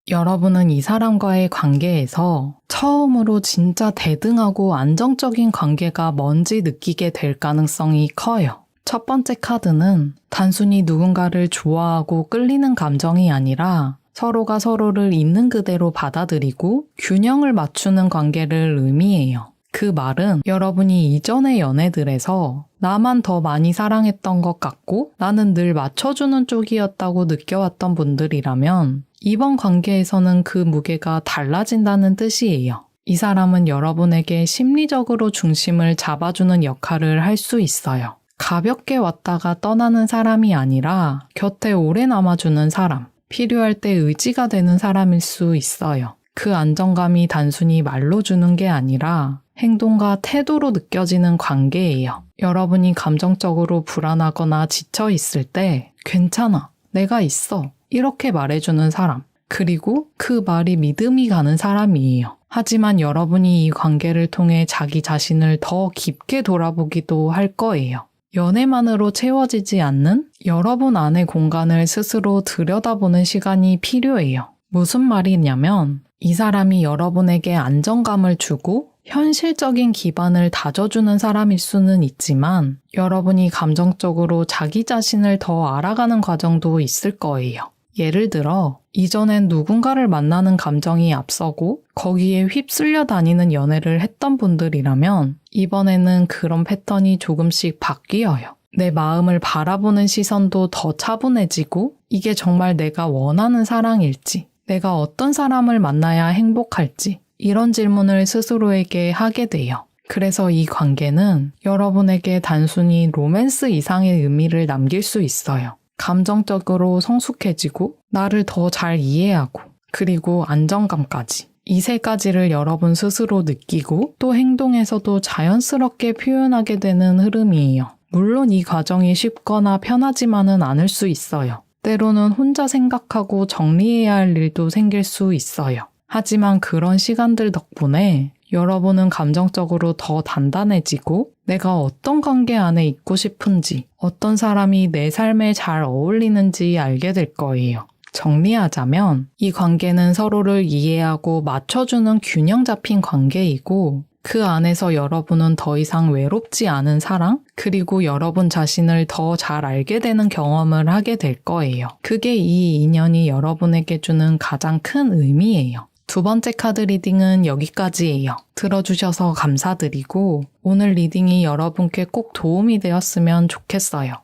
여러분은 이 사람과의 관계에서 처음으로 진짜 대등하고 안정적인 관계가 뭔지 느끼게 될 가능성이 커요. 첫 번째 카드는 단순히 누군가를 좋아하고 끌리는 감정이 아니라 서로가 서로를 있는 그대로 받아들이고 균형을 맞추는 관계를 의미해요. 그 말은 여러분이 이전의 연애들에서 나만 더 많이 사랑했던 것 같고 나는 늘 맞춰주는 쪽이었다고 느껴왔던 분들이라면 이번 관계에서는 그 무게가 달라진다는 뜻이에요. 이 사람은 여러분에게 심리적으로 중심을 잡아주는 역할을 할 수 있어요. 가볍게 왔다가 떠나는 사람이 아니라 곁에 오래 남아주는 사람, 필요할 때 의지가 되는 사람일 수 있어요. 그 안정감이 단순히 말로 주는 게 아니라 행동과 태도로 느껴지는 관계예요. 여러분이 감정적으로 불안하거나 지쳐 있을 때 괜찮아, 내가 있어 이렇게 말해주는 사람, 그리고 그 말이 믿음이 가는 사람이에요. 하지만 여러분이 이 관계를 통해 자기 자신을 더 깊게 돌아보기도 할 거예요. 연애만으로 채워지지 않는 여러분 안의 공간을 스스로 들여다보는 시간이 필요해요. 무슨 말이냐면 이 사람이 여러분에게 안정감을 주고 현실적인 기반을 다져주는 사람일 수는 있지만 여러분이 감정적으로 자기 자신을 더 알아가는 과정도 있을 거예요. 예를 들어 이전엔 누군가를 만나는 감정이 앞서고 거기에 휩쓸려 다니는 연애를 했던 분들이라면 이번에는 그런 패턴이 조금씩 바뀌어요. 내 마음을 바라보는 시선도 더 차분해지고 이게 정말 내가 원하는 사랑일지, 내가 어떤 사람을 만나야 행복할지 이런 질문을 스스로에게 하게 돼요. 그래서 이 관계는 여러분에게 단순히 로맨스 이상의 의미를 남길 수 있어요. 감정적으로 성숙해지고 나를 더 잘 이해하고 그리고 안정감까지. 이 세 가지를 여러분 스스로 느끼고 또 행동에서도 자연스럽게 표현하게 되는 흐름이에요. 물론 이 과정이 쉽거나 편하지만은 않을 수 있어요. 때로는 혼자 생각하고 정리해야 할 일도 생길 수 있어요. 하지만 그런 시간들 덕분에 여러분은 감정적으로 더 단단해지고 내가 어떤 관계 안에 있고 싶은지, 어떤 사람이 내 삶에 잘 어울리는지 알게 될 거예요. 정리하자면 이 관계는 서로를 이해하고 맞춰주는 균형 잡힌 관계이고 그 안에서 여러분은 더 이상 외롭지 않은 사랑, 그리고 여러분 자신을 더 잘 알게 되는 경험을 하게 될 거예요. 그게 이 인연이 여러분에게 주는 가장 큰 의미예요. 두 번째 카드 리딩은 여기까지예요. 들어주셔서 감사드리고 오늘 리딩이 여러분께 꼭 도움이 되었으면 좋겠어요.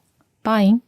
빠잉!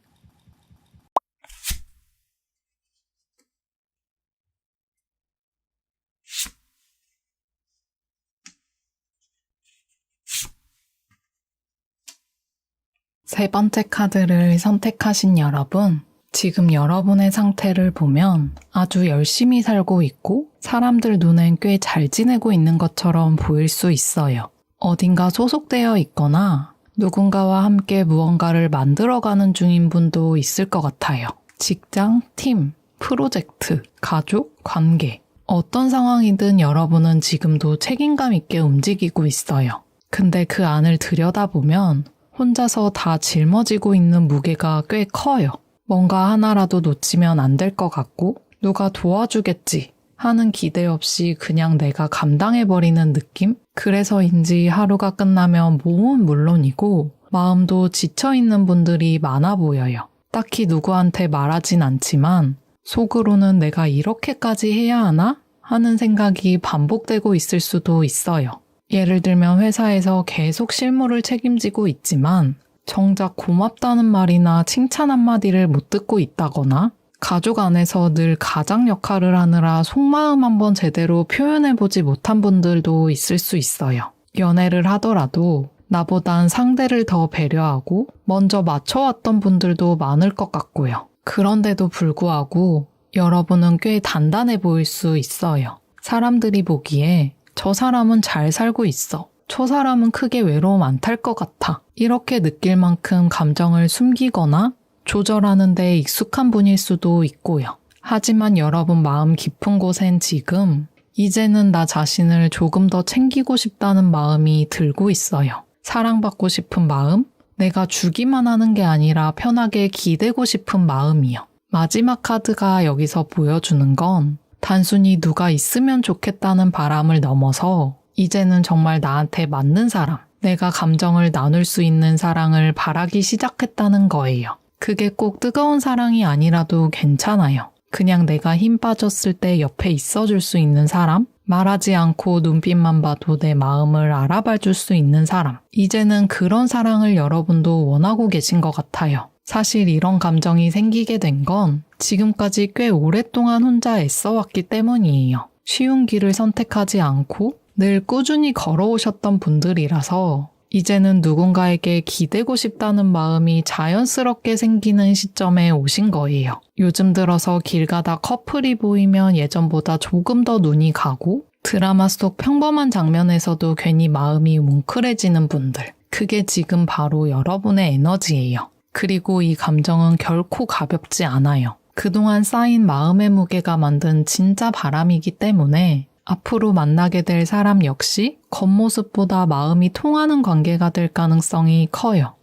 세 번째 카드를 선택하신 여러분, 지금 여러분의 상태를 보면 아주 열심히 살고 있고 사람들 눈엔 꽤 잘 지내고 있는 것처럼 보일 수 있어요. 어딘가 소속되어 있거나 누군가와 함께 무언가를 만들어가는 중인 분도 있을 것 같아요. 직장, 팀, 프로젝트, 가족, 관계. 어떤 상황이든 여러분은 지금도 책임감 있게 움직이고 있어요. 근데 그 안을 들여다보면 혼자서 다 짊어지고 있는 무게가 꽤 커요. 뭔가 하나라도 놓치면 안 될 것 같고 누가 도와주겠지 하는 기대 없이 그냥 내가 감당해버리는 느낌? 그래서인지 하루가 끝나면 몸은 물론이고 마음도 지쳐있는 분들이 많아 보여요. 딱히 누구한테 말하진 않지만 속으로는 내가 이렇게까지 해야 하나? 하는 생각이 반복되고 있을 수도 있어요. 예를 들면 회사에서 계속 실무를 책임지고 있지만 정작 고맙다는 말이나 칭찬 한마디를 못 듣고 있다거나 가족 안에서 늘 가장 역할을 하느라 속마음 한번 제대로 표현해보지 못한 분들도 있을 수 있어요. 연애를 하더라도 나보단 상대를 더 배려하고 먼저 맞춰왔던 분들도 많을 것 같고요. 그런데도 불구하고 여러분은 꽤 단단해 보일 수 있어요. 사람들이 보기에 저 사람은 잘 살고 있어. 저 사람은 크게 외로움 안 탈 것 같아. 이렇게 느낄 만큼 감정을 숨기거나 조절하는 데 익숙한 분일 수도 있고요. 하지만 여러분 마음 깊은 곳엔 지금 이제는 나 자신을 조금 더 챙기고 싶다는 마음이 들고 있어요. 사랑받고 싶은 마음, 내가 주기만 하는 게 아니라 편하게 기대고 싶은 마음이요. 마지막 카드가 여기서 보여주는 건 단순히 누가 있으면 좋겠다는 바람을 넘어서 이제는 정말 나한테 맞는 사람, 내가 감정을 나눌 수 있는 사랑을 바라기 시작했다는 거예요. 그게 꼭 뜨거운 사랑이 아니라도 괜찮아요. 그냥 내가 힘 빠졌을 때 옆에 있어줄 수 있는 사람, 말하지 않고 눈빛만 봐도 내 마음을 알아봐줄 수 있는 사람. 이제는 그런 사랑을 여러분도 원하고 계신 것 같아요. 사실 이런 감정이 생기게 된 건 지금까지 꽤 오랫동안 혼자 애써왔기 때문이에요. 쉬운 길을 선택하지 않고 늘 꾸준히 걸어오셨던 분들이라서 이제는 누군가에게 기대고 싶다는 마음이 자연스럽게 생기는 시점에 오신 거예요. 요즘 들어서 길 가다 커플이 보이면 예전보다 조금 더 눈이 가고 드라마 속 평범한 장면에서도 괜히 마음이 뭉클해지는 분들. 그게 지금 바로 여러분의 에너지예요. 그리고 이 감정은 결코 가볍지 않아요. 그동안 쌓인 마음의 무게가 만든 진짜 바람이기 때문에 앞으로 만나게 될 사람 역시 겉모습보다 마음이 통하는 관계가 될 가능성이 커요.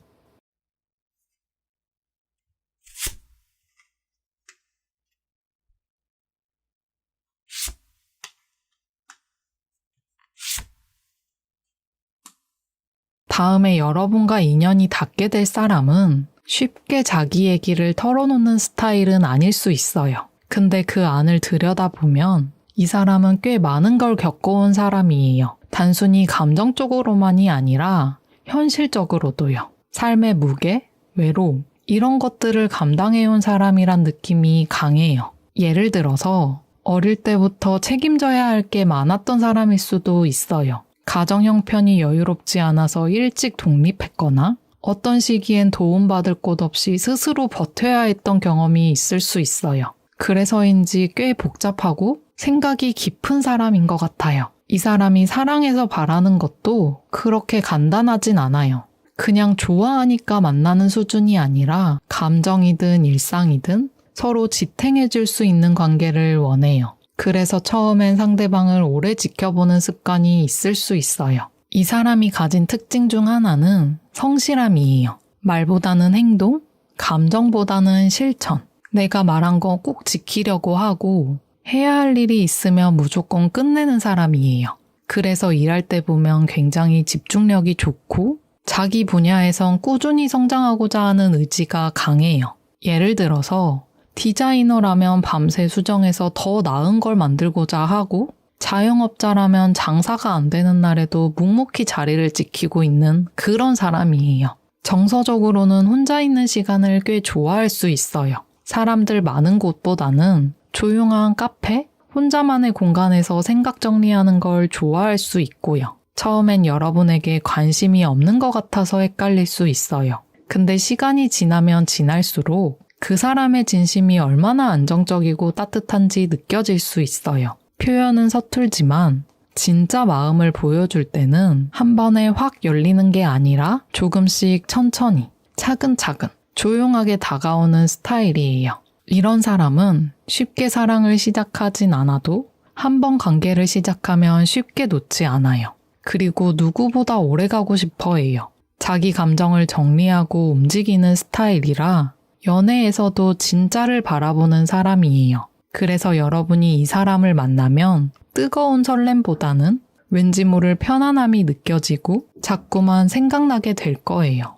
다음에 여러분과 인연이 닿게 될 사람은 쉽게 자기 얘기를 털어놓는 스타일은 아닐 수 있어요. 근데 그 안을 들여다보면 이 사람은 꽤 많은 걸 겪어온 사람이에요. 단순히 감정적으로만이 아니라 현실적으로도요. 삶의 무게, 외로움, 이런 것들을 감당해온 사람이란 느낌이 강해요. 예를 들어서 어릴 때부터 책임져야 할 게 많았던 사람일 수도 있어요. 가정 형편이 여유롭지 않아서 일찍 독립했거나 어떤 시기엔 도움받을 곳 없이 스스로 버텨야 했던 경험이 있을 수 있어요. 그래서인지 꽤 복잡하고 생각이 깊은 사람인 것 같아요. 이 사람이 사랑해서 바라는 것도 그렇게 간단하진 않아요. 그냥 좋아하니까 만나는 수준이 아니라 감정이든 일상이든 서로 지탱해줄 수 있는 관계를 원해요. 그래서 처음엔 상대방을 오래 지켜보는 습관이 있을 수 있어요. 이 사람이 가진 특징 중 하나는 성실함이에요. 말보다는 행동, 감정보다는 실천. 내가 말한 거 꼭 지키려고 하고 해야 할 일이 있으면 무조건 끝내는 사람이에요. 그래서 일할 때 보면 굉장히 집중력이 좋고 자기 분야에선 꾸준히 성장하고자 하는 의지가 강해요. 예를 들어서 디자이너라면 밤새 수정해서 더 나은 걸 만들고자 하고 자영업자라면 장사가 안 되는 날에도 묵묵히 자리를 지키고 있는 그런 사람이에요. 정서적으로는 혼자 있는 시간을 꽤 좋아할 수 있어요. 사람들 많은 곳보다는 조용한 카페, 혼자만의 공간에서 생각 정리하는 걸 좋아할 수 있고요. 처음엔 여러분에게 관심이 없는 것 같아서 헷갈릴 수 있어요. 근데 시간이 지나면 지날수록 그 사람의 진심이 얼마나 안정적이고 따뜻한지 느껴질 수 있어요. 표현은 서툴지만 진짜 마음을 보여줄 때는 한 번에 확 열리는 게 아니라 조금씩 천천히 차근차근 조용하게 다가오는 스타일이에요. 이런 사람은 쉽게 사랑을 시작하진 않아도 한 번 관계를 시작하면 쉽게 놓지 않아요. 그리고 누구보다 오래가고 싶어 해요. 자기 감정을 정리하고 움직이는 스타일이라 연애에서도 진짜를 바라보는 사람이에요. 그래서 여러분이 이 사람을 만나면 뜨거운 설렘보다는 왠지 모를 편안함이 느껴지고 자꾸만 생각나게 될 거예요.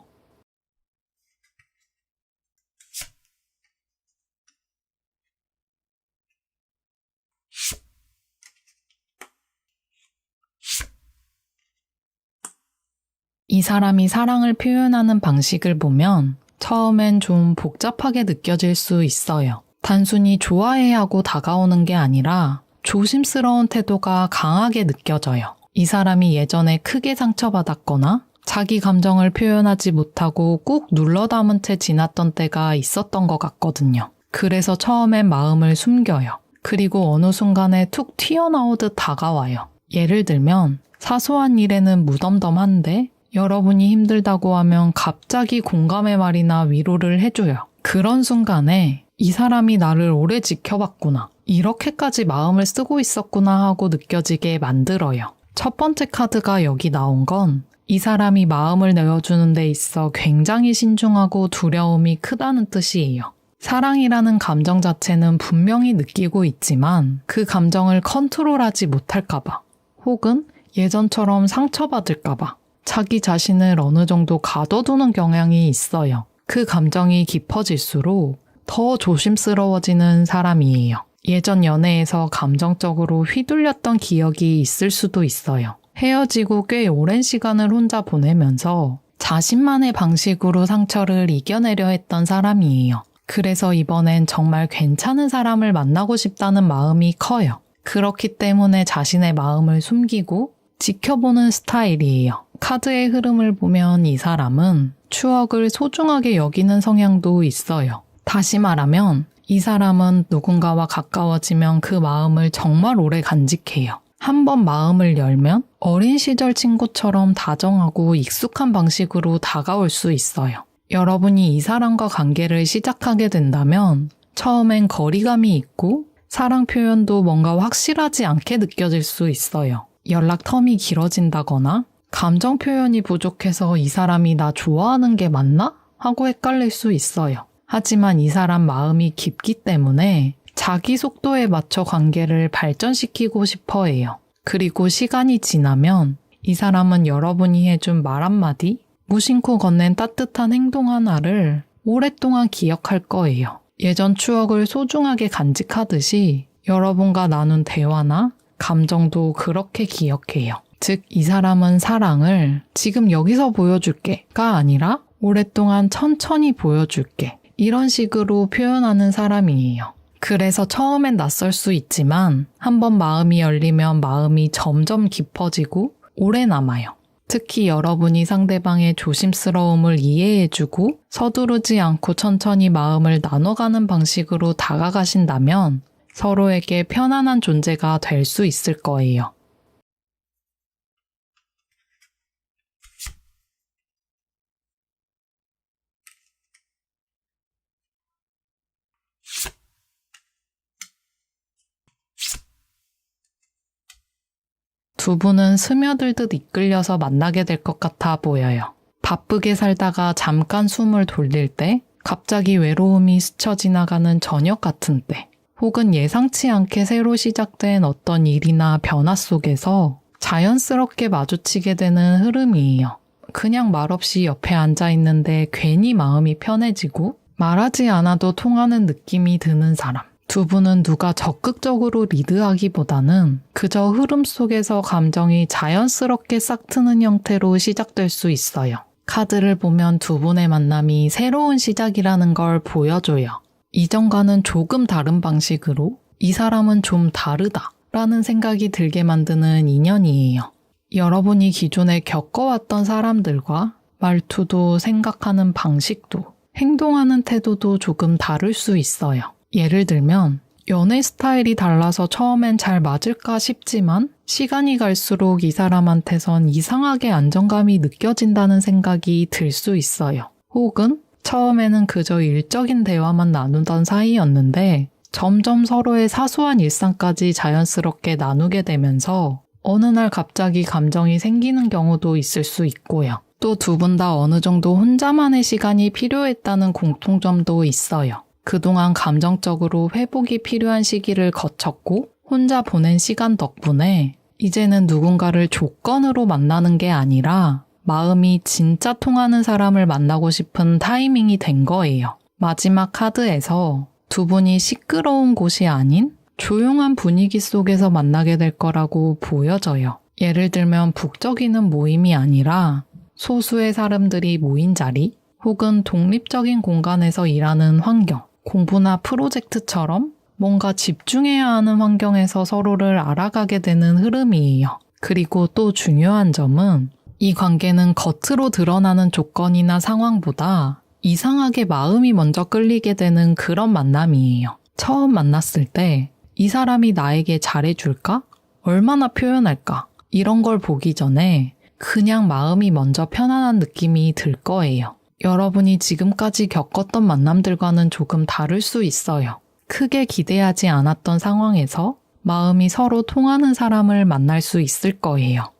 이 사람이 사랑을 표현하는 방식을 보면 처음엔 좀 복잡하게 느껴질 수 있어요. 단순히 좋아해 하고 다가오는 게 아니라 조심스러운 태도가 강하게 느껴져요. 이 사람이 예전에 크게 상처받았거나 자기 감정을 표현하지 못하고 꾹 눌러 담은 채 지났던 때가 있었던 것 같거든요. 그래서 처음엔 마음을 숨겨요. 그리고 어느 순간에 툭 튀어나오듯 다가와요. 예를 들면 사소한 일에는 무덤덤한데 여러분이 힘들다고 하면 갑자기 공감의 말이나 위로를 해줘요. 그런 순간에 이 사람이 나를 오래 지켜봤구나, 이렇게까지 마음을 쓰고 있었구나 하고 느껴지게 만들어요. 첫 번째 카드가 여기 나온 건 이 사람이 마음을 내어주는 데 있어 굉장히 신중하고 두려움이 크다는 뜻이에요. 사랑이라는 감정 자체는 분명히 느끼고 있지만 그 감정을 컨트롤하지 못할까봐, 혹은 예전처럼 상처받을까봐 자기 자신을 어느 정도 가둬두는 경향이 있어요. 그 감정이 깊어질수록 더 조심스러워지는 사람이에요. 예전 연애에서 감정적으로 휘둘렸던 기억이 있을 수도 있어요. 헤어지고 꽤 오랜 시간을 혼자 보내면서 자신만의 방식으로 상처를 이겨내려 했던 사람이에요. 그래서 이번엔 정말 괜찮은 사람을 만나고 싶다는 마음이 커요. 그렇기 때문에 자신의 마음을 숨기고 지켜보는 스타일이에요. 카드의 흐름을 보면 이 사람은 추억을 소중하게 여기는 성향도 있어요. 다시 말하면 이 사람은 누군가와 가까워지면 그 마음을 정말 오래 간직해요. 한번 마음을 열면 어린 시절 친구처럼 다정하고 익숙한 방식으로 다가올 수 있어요. 여러분이 이 사람과 관계를 시작하게 된다면 처음엔 거리감이 있고 사랑 표현도 뭔가 확실하지 않게 느껴질 수 있어요. 연락 텀이 길어진다거나 감정 표현이 부족해서 이 사람이 나 좋아하는 게 맞나? 하고 헷갈릴 수 있어요. 하지만 이 사람 마음이 깊기 때문에 자기 속도에 맞춰 관계를 발전시키고 싶어 해요. 그리고 시간이 지나면 이 사람은 여러분이 해준 말 한마디, 무심코 건넨 따뜻한 행동 하나를 오랫동안 기억할 거예요. 예전 추억을 소중하게 간직하듯이 여러분과 나눈 대화나 감정도 그렇게 기억해요. 즉, 이 사람은 사랑을 지금 여기서 보여줄게가 아니라 오랫동안 천천히 보여줄게, 이런 식으로 표현하는 사람이에요. 그래서 처음엔 낯설 수 있지만 한번 마음이 열리면 마음이 점점 깊어지고 오래 남아요. 특히 여러분이 상대방의 조심스러움을 이해해주고 서두르지 않고 천천히 마음을 나눠가는 방식으로 다가가신다면 서로에게 편안한 존재가 될 수 있을 거예요. 두 분은 스며들듯 이끌려서 만나게 될 것 같아 보여요. 바쁘게 살다가 잠깐 숨을 돌릴 때, 갑자기 외로움이 스쳐 지나가는 저녁 같은 때, 혹은 예상치 않게 새로 시작된 어떤 일이나 변화 속에서 자연스럽게 마주치게 되는 흐름이에요. 그냥 말없이 옆에 앉아 있는데 괜히 마음이 편해지고 말하지 않아도 통하는 느낌이 드는 사람. 두 분은 누가 적극적으로 리드하기보다는 그저 흐름 속에서 감정이 자연스럽게 싹트는 형태로 시작될 수 있어요. 카드를 보면 두 분의 만남이 새로운 시작이라는 걸 보여줘요. 이전과는 조금 다른 방식으로 이 사람은 좀 다르다 라는 생각이 들게 만드는 인연이에요. 여러분이 기존에 겪어왔던 사람들과 말투도 생각하는 방식도 행동하는 태도도 조금 다를 수 있어요. 예를 들면 연애 스타일이 달라서 처음엔 잘 맞을까 싶지만 시간이 갈수록 이 사람한테선 이상하게 안정감이 느껴진다는 생각이 들 수 있어요. 혹은 처음에는 그저 일적인 대화만 나누던 사이였는데 점점 서로의 사소한 일상까지 자연스럽게 나누게 되면서 어느 날 갑자기 감정이 생기는 경우도 있을 수 있고요. 또 두 분 다 어느 정도 혼자만의 시간이 필요했다는 공통점도 있어요. 그동안 감정적으로 회복이 필요한 시기를 거쳤고 혼자 보낸 시간 덕분에 이제는 누군가를 조건으로 만나는 게 아니라 마음이 진짜 통하는 사람을 만나고 싶은 타이밍이 된 거예요. 마지막 카드에서 두 분이 시끄러운 곳이 아닌 조용한 분위기 속에서 만나게 될 거라고 보여져요. 예를 들면 북적이는 모임이 아니라 소수의 사람들이 모인 자리 혹은 독립적인 공간에서 일하는 환경, 공부나 프로젝트처럼 뭔가 집중해야 하는 환경에서 서로를 알아가게 되는 흐름이에요. 그리고 또 중요한 점은 이 관계는 겉으로 드러나는 조건이나 상황보다 이상하게 마음이 먼저 끌리게 되는 그런 만남이에요. 처음 만났을 때 이 사람이 나에게 잘해줄까? 얼마나 표현할까? 이런 걸 보기 전에 그냥 마음이 먼저 편안한 느낌이 들 거예요. 여러분이 지금까지 겪었던 만남들과는 조금 다를 수 있어요. 크게 기대하지 않았던 상황에서 마음이 서로 통하는 사람을 만날 수 있을 거예요.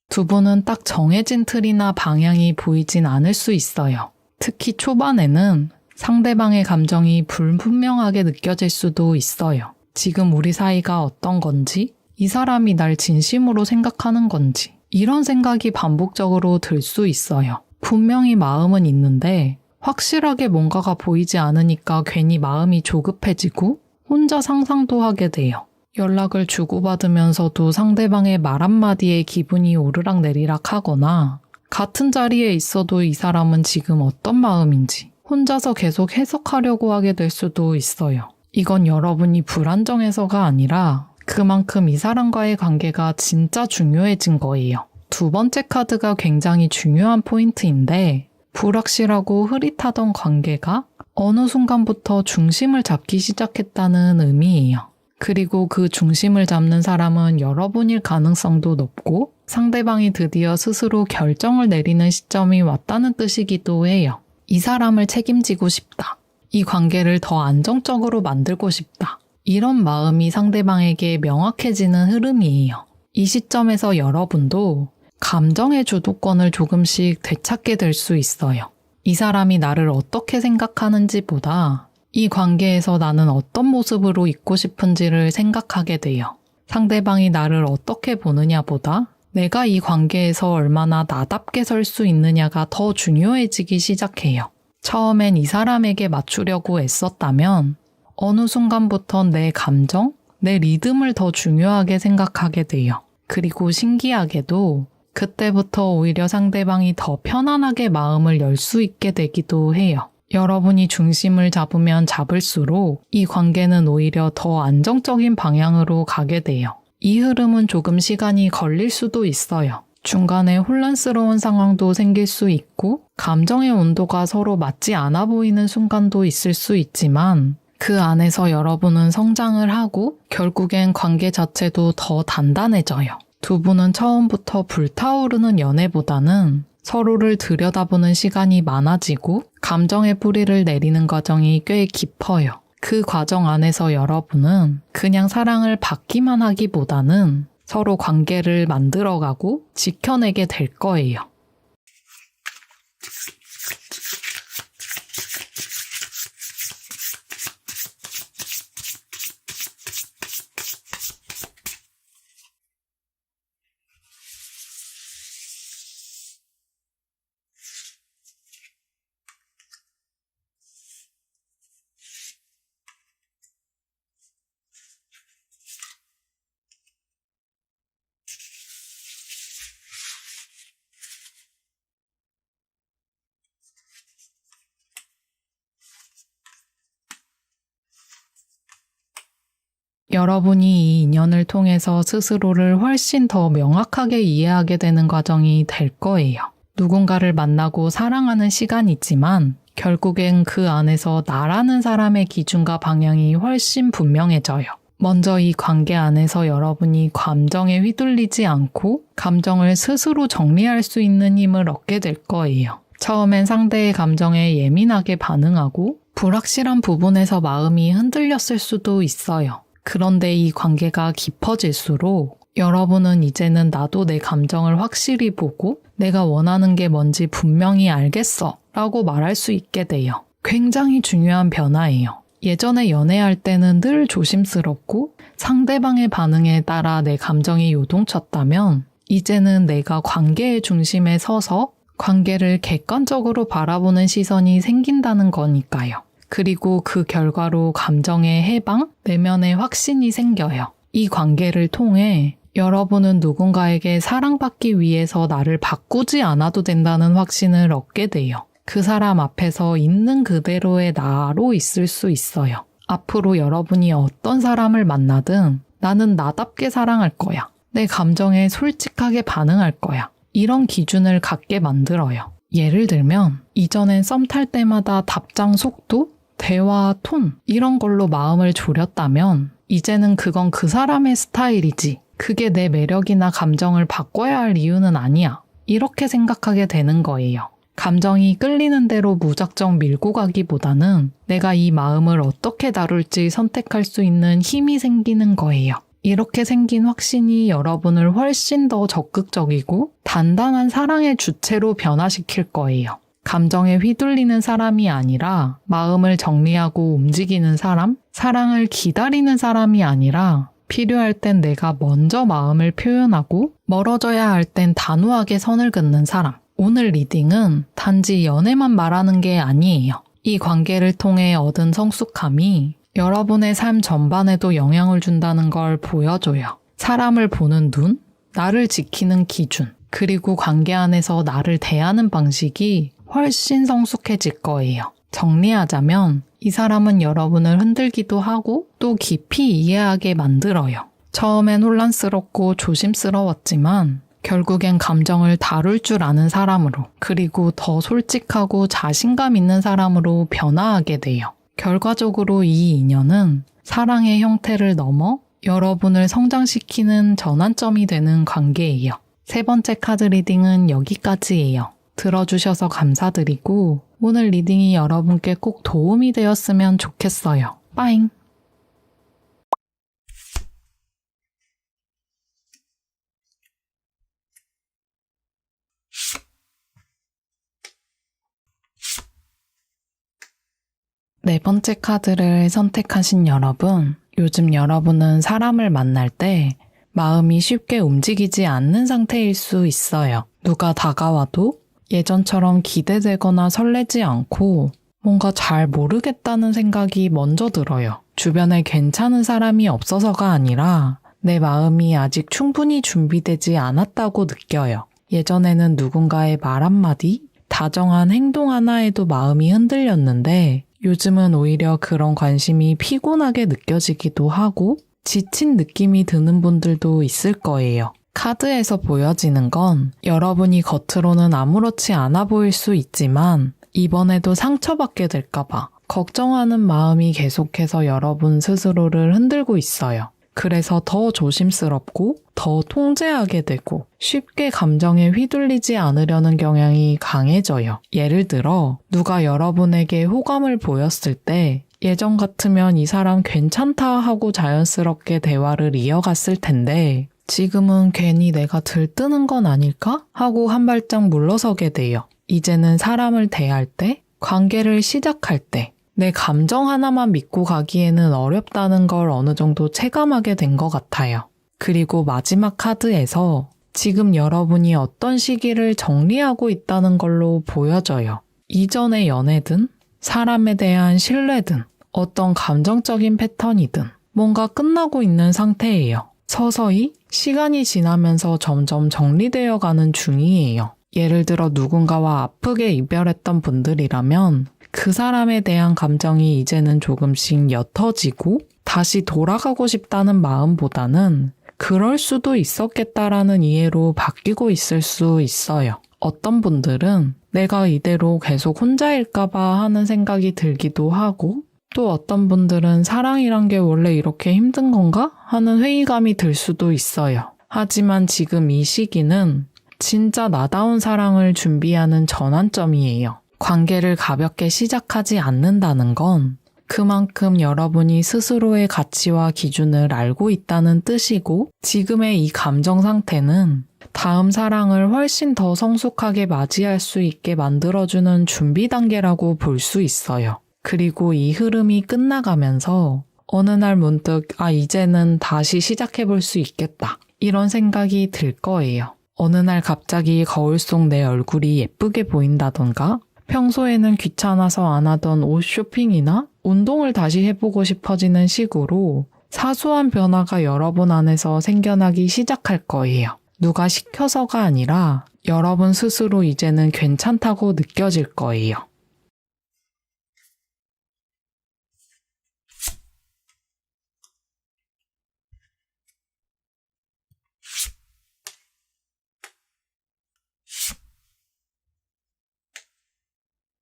두 분은 딱 정해진 틀이나 방향이 보이진 않을 수 있어요. 특히 초반에는 상대방의 감정이 불분명하게 느껴질 수도 있어요. 지금 우리 사이가 어떤 건지, 이 사람이 날 진심으로 생각하는 건지, 이런 생각이 반복적으로 들 수 있어요. 분명히 마음은 있는데 확실하게 뭔가가 보이지 않으니까 괜히 마음이 조급해지고 혼자 상상도 하게 돼요. 연락을 주고받으면서도 상대방의 말 한마디에 기분이 오르락내리락 하거나 같은 자리에 있어도 이 사람은 지금 어떤 마음인지 혼자서 계속 해석하려고 하게 될 수도 있어요. 이건 여러분이 불안정해서가 아니라 그만큼 이 사람과의 관계가 진짜 중요해진 거예요. 두 번째 카드가 굉장히 중요한 포인트인데 불확실하고 흐릿하던 관계가 어느 순간부터 중심을 잡기 시작했다는 의미예요. 그리고 그 중심을 잡는 사람은 여러분일 가능성도 높고 상대방이 드디어 스스로 결정을 내리는 시점이 왔다는 뜻이기도 해요. 이 사람을 책임지고 싶다. 이 관계를 더 안정적으로 만들고 싶다. 이런 마음이 상대방에게 명확해지는 흐름이에요. 이 시점에서 여러분도 감정의 주도권을 조금씩 되찾게 될 수 있어요. 이 사람이 나를 어떻게 생각하는지보다 이 관계에서 나는 어떤 모습으로 있고 싶은지를 생각하게 돼요. 상대방이 나를 어떻게 보느냐보다 내가 이 관계에서 얼마나 나답게 설 수 있느냐가 더 중요해지기 시작해요. 처음엔 이 사람에게 맞추려고 애썼다면 어느 순간부턴 내 감정, 내 리듬을 더 중요하게 생각하게 돼요. 그리고 신기하게도 그때부터 오히려 상대방이 더 편안하게 마음을 열 수 있게 되기도 해요. 여러분이 중심을 잡으면 잡을수록 이 관계는 오히려 더 안정적인 방향으로 가게 돼요. 이 흐름은 조금 시간이 걸릴 수도 있어요. 중간에 혼란스러운 상황도 생길 수 있고 감정의 온도가 서로 맞지 않아 보이는 순간도 있을 수 있지만 그 안에서 여러분은 성장을 하고 결국엔 관계 자체도 더 단단해져요. 두 분은 처음부터 불타오르는 연애보다는 서로를 들여다보는 시간이 많아지고 감정의 뿌리를 내리는 과정이 꽤 깊어요. 그 과정 안에서 여러분은 그냥 사랑을 받기만 하기보다는 서로 관계를 만들어가고 지켜내게 될 거예요. 여러분이 이 인연을 통해서 스스로를 훨씬 더 명확하게 이해하게 되는 과정이 될 거예요. 누군가를 만나고 사랑하는 시간이지만 결국엔 그 안에서 나라는 사람의 기준과 방향이 훨씬 분명해져요. 먼저 이 관계 안에서 여러분이 감정에 휘둘리지 않고 감정을 스스로 정리할 수 있는 힘을 얻게 될 거예요. 처음엔 상대의 감정에 예민하게 반응하고 불확실한 부분에서 마음이 흔들렸을 수도 있어요. 그런데 이 관계가 깊어질수록 여러분은 이제는 나도 내 감정을 확실히 보고 내가 원하는 게 뭔지 분명히 알겠어 라고 말할 수 있게 돼요. 굉장히 중요한 변화예요. 예전에 연애할 때는 늘 조심스럽고 상대방의 반응에 따라 내 감정이 요동쳤다면 이제는 내가 관계의 중심에 서서 관계를 객관적으로 바라보는 시선이 생긴다는 거니까요. 그리고 그 결과로 감정의 해방, 내면의 확신이 생겨요. 이 관계를 통해 여러분은 누군가에게 사랑받기 위해서 나를 바꾸지 않아도 된다는 확신을 얻게 돼요. 그 사람 앞에서 있는 그대로의 나로 있을 수 있어요. 앞으로 여러분이 어떤 사람을 만나든 나는 나답게 사랑할 거야. 내 감정에 솔직하게 반응할 거야. 이런 기준을 갖게 만들어요. 예를 들면 이전엔 썸 탈 때마다 답장 속도, 대화 톤 이런 걸로 마음을 졸였다면 이제는 그건 그 사람의 스타일이지. 그게 내 매력이나 감정을 바꿔야 할 이유는 아니야. 이렇게 생각하게 되는 거예요. 감정이 끌리는 대로 무작정 밀고 가기보다는 내가 이 마음을 어떻게 다룰지 선택할 수 있는 힘이 생기는 거예요. 이렇게 생긴 확신이 여러분을 훨씬 더 적극적이고 단단한 사랑의 주체로 변화시킬 거예요. 감정에 휘둘리는 사람이 아니라 마음을 정리하고 움직이는 사람, 사랑을 기다리는 사람이 아니라 필요할 땐 내가 먼저 마음을 표현하고 멀어져야 할 땐 단호하게 선을 긋는 사람. 오늘 리딩은 단지 연애만 말하는 게 아니에요. 이 관계를 통해 얻은 성숙함이 여러분의 삶 전반에도 영향을 준다는 걸 보여줘요. 사람을 보는 눈, 나를 지키는 기준, 그리고 관계 안에서 나를 대하는 방식이 훨씬 성숙해질 거예요. 정리하자면 이 사람은 여러분을 흔들기도 하고 또 깊이 이해하게 만들어요. 처음엔 혼란스럽고 조심스러웠지만 결국엔 감정을 다룰 줄 아는 사람으로 그리고 더 솔직하고 자신감 있는 사람으로 변화하게 돼요. 결과적으로 이 인연은 사랑의 형태를 넘어 여러분을 성장시키는 전환점이 되는 관계예요. 세 번째 카드 리딩은 여기까지예요. 들어주셔서 감사드리고 오늘 리딩이 여러분께 꼭 도움이 되었으면 좋겠어요. 빠잉! 네 번째 카드를 선택하신 여러분, 요즘 여러분은 사람을 만날 때 마음이 쉽게 움직이지 않는 상태일 수 있어요. 누가 다가와도 예전처럼 기대되거나 설레지 않고 뭔가 잘 모르겠다는 생각이 먼저 들어요. 주변에 괜찮은 사람이 없어서가 아니라 내 마음이 아직 충분히 준비되지 않았다고 느껴요. 예전에는 누군가의 말 한마디, 다정한 행동 하나에도 마음이 흔들렸는데 요즘은 오히려 그런 관심이 피곤하게 느껴지기도 하고 지친 느낌이 드는 분들도 있을 거예요. 카드에서 보여지는 건 여러분이 겉으로는 아무렇지 않아 보일 수 있지만 이번에도 상처받게 될까봐 걱정하는 마음이 계속해서 여러분 스스로를 흔들고 있어요. 그래서 더 조심스럽고 더 통제하게 되고 쉽게 감정에 휘둘리지 않으려는 경향이 강해져요. 예를 들어 누가 여러분에게 호감을 보였을 때 예전 같으면 이 사람 괜찮다 하고 자연스럽게 대화를 이어갔을 텐데 지금은 괜히 내가 들뜨는 건 아닐까? 하고 한 발짝 물러서게 돼요. 이제는 사람을 대할 때, 관계를 시작할 때 내 감정 하나만 믿고 가기에는 어렵다는 걸 어느 정도 체감하게 된 것 같아요. 그리고 마지막 카드에서 지금 여러분이 어떤 시기를 정리하고 있다는 걸로 보여져요. 이전의 연애든 사람에 대한 신뢰든 어떤 감정적인 패턴이든 뭔가 끝나고 있는 상태예요. 서서히 시간이 지나면서 점점 정리되어 가는 중이에요. 예를 들어 누군가와 아프게 이별했던 분들이라면 그 사람에 대한 감정이 이제는 조금씩 옅어지고 다시 돌아가고 싶다는 마음보다는 그럴 수도 있었겠다라는 이해로 바뀌고 있을 수 있어요. 어떤 분들은 내가 이대로 계속 혼자일까봐 하는 생각이 들기도 하고, 또 어떤 분들은 사랑이란 게 원래 이렇게 힘든 건가? 하는 회의감이 들 수도 있어요. 하지만 지금 이 시기는 진짜 나다운 사랑을 준비하는 전환점이에요. 관계를 가볍게 시작하지 않는다는 건 그만큼 여러분이 스스로의 가치와 기준을 알고 있다는 뜻이고, 지금의 이 감정 상태는 다음 사랑을 훨씬 더 성숙하게 맞이할 수 있게 만들어주는 준비 단계라고 볼 수 있어요. 그리고 이 흐름이 끝나가면서 어느 날 문득 이제는 다시 시작해볼 수 있겠다, 이런 생각이 들 거예요. 어느 날 갑자기 거울 속 내 얼굴이 예쁘게 보인다던가, 평소에는 귀찮아서 안 하던 옷 쇼핑이나 운동을 다시 해보고 싶어지는 식으로 사소한 변화가 여러분 안에서 생겨나기 시작할 거예요. 누가 시켜서가 아니라 여러분 스스로 이제는 괜찮다고 느껴질 거예요.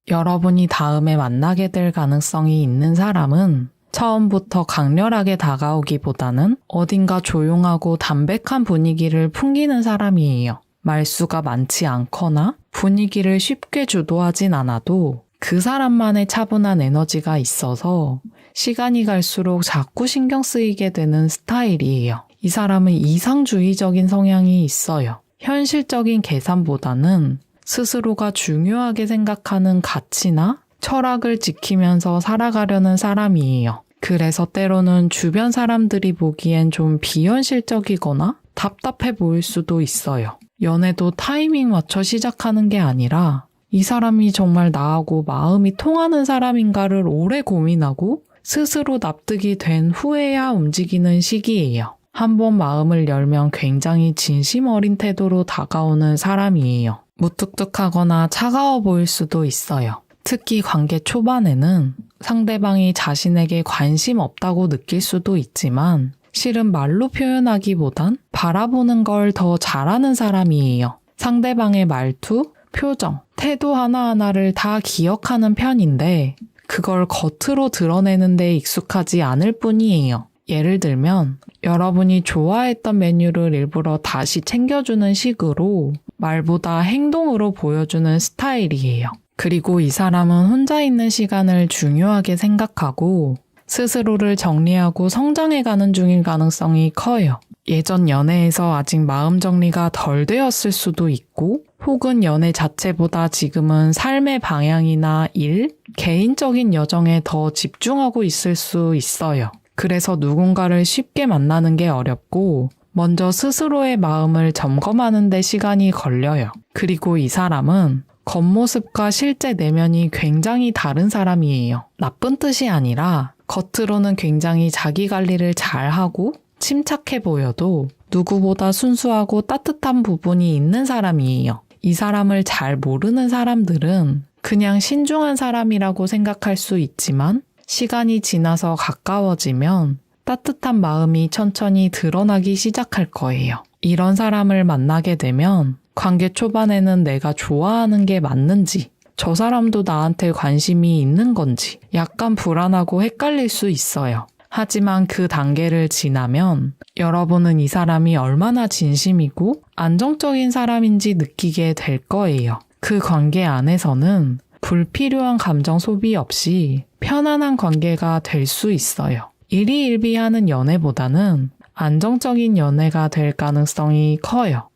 여러분이 다음에 만나게 될 가능성이 있는 사람은 처음부터 강렬하게 다가오기보다는 어딘가 조용하고 담백한 분위기를 풍기는 사람이에요. 말수가 많지 않거나 분위기를 쉽게 주도하진 않아도 그 사람만의 차분한 에너지가 있어서 시간이 갈수록 자꾸 신경 쓰이게 되는 스타일이에요. 이 사람은 이상주의적인 성향이 있어요. 현실적인 계산보다는 스스로가 중요하게 생각하는 가치나 철학을 지키면서 살아가려는 사람이에요. 그래서 때로는 주변 사람들이 보기엔 좀 비현실적이거나 답답해 보일 수도 있어요. 연애도 타이밍 맞춰 시작하는 게 아니라 이 사람이 정말 나하고 마음이 통하는 사람인가를 오래 고민하고 스스로 납득이 된 후에야 움직이는 시기예요. 한번 마음을 열면 굉장히 진심 어린 태도로 다가오는 사람이에요. 무뚝뚝하거나 차가워 보일 수도 있어요. 특히 관계 초반에는 상대방이 자신에게 관심 없다고 느낄 수도 있지만 실은 말로 표현하기보단 바라보는 걸 더 잘하는 사람이에요. 상대방의 말투, 표정, 태도 하나하나를 다 기억하는 편인데 그걸 겉으로 드러내는 데 익숙하지 않을 뿐이에요. 예를 들면 여러분이 좋아했던 메뉴를 일부러 다시 챙겨주는 식으로 말보다 행동으로 보여주는 스타일이에요. 그리고 이 사람은 혼자 있는 시간을 중요하게 생각하고 스스로를 정리하고 성장해가는 중일 가능성이 커요. 예전 연애에서 아직 마음 정리가 덜 되었을 수도 있고 혹은 연애 자체보다 지금은 삶의 방향이나 일, 개인적인 여정에 더 집중하고 있을 수 있어요. 그래서 누군가를 쉽게 만나는 게 어렵고 먼저 스스로의 마음을 점검하는 데 시간이 걸려요. 그리고 이 사람은 겉모습과 실제 내면이 굉장히 다른 사람이에요. 나쁜 뜻이 아니라 겉으로는 굉장히 자기 관리를 잘하고 침착해 보여도 누구보다 순수하고 따뜻한 부분이 있는 사람이에요. 이 사람을 잘 모르는 사람들은 그냥 신중한 사람이라고 생각할 수 있지만 시간이 지나서 가까워지면 따뜻한 마음이 천천히 드러나기 시작할 거예요. 이런 사람을 만나게 되면 관계 초반에는 내가 좋아하는 게 맞는지, 저 사람도 나한테 관심이 있는 건지 약간 불안하고 헷갈릴 수 있어요. 하지만 그 단계를 지나면 여러분은 이 사람이 얼마나 진심이고 안정적인 사람인지 느끼게 될 거예요. 그 관계 안에서는 불필요한 감정 소비 없이 편안한 관계가 될 수 있어요. 일희일비하는 연애보다는 안정적인 연애가 될 가능성이 커요.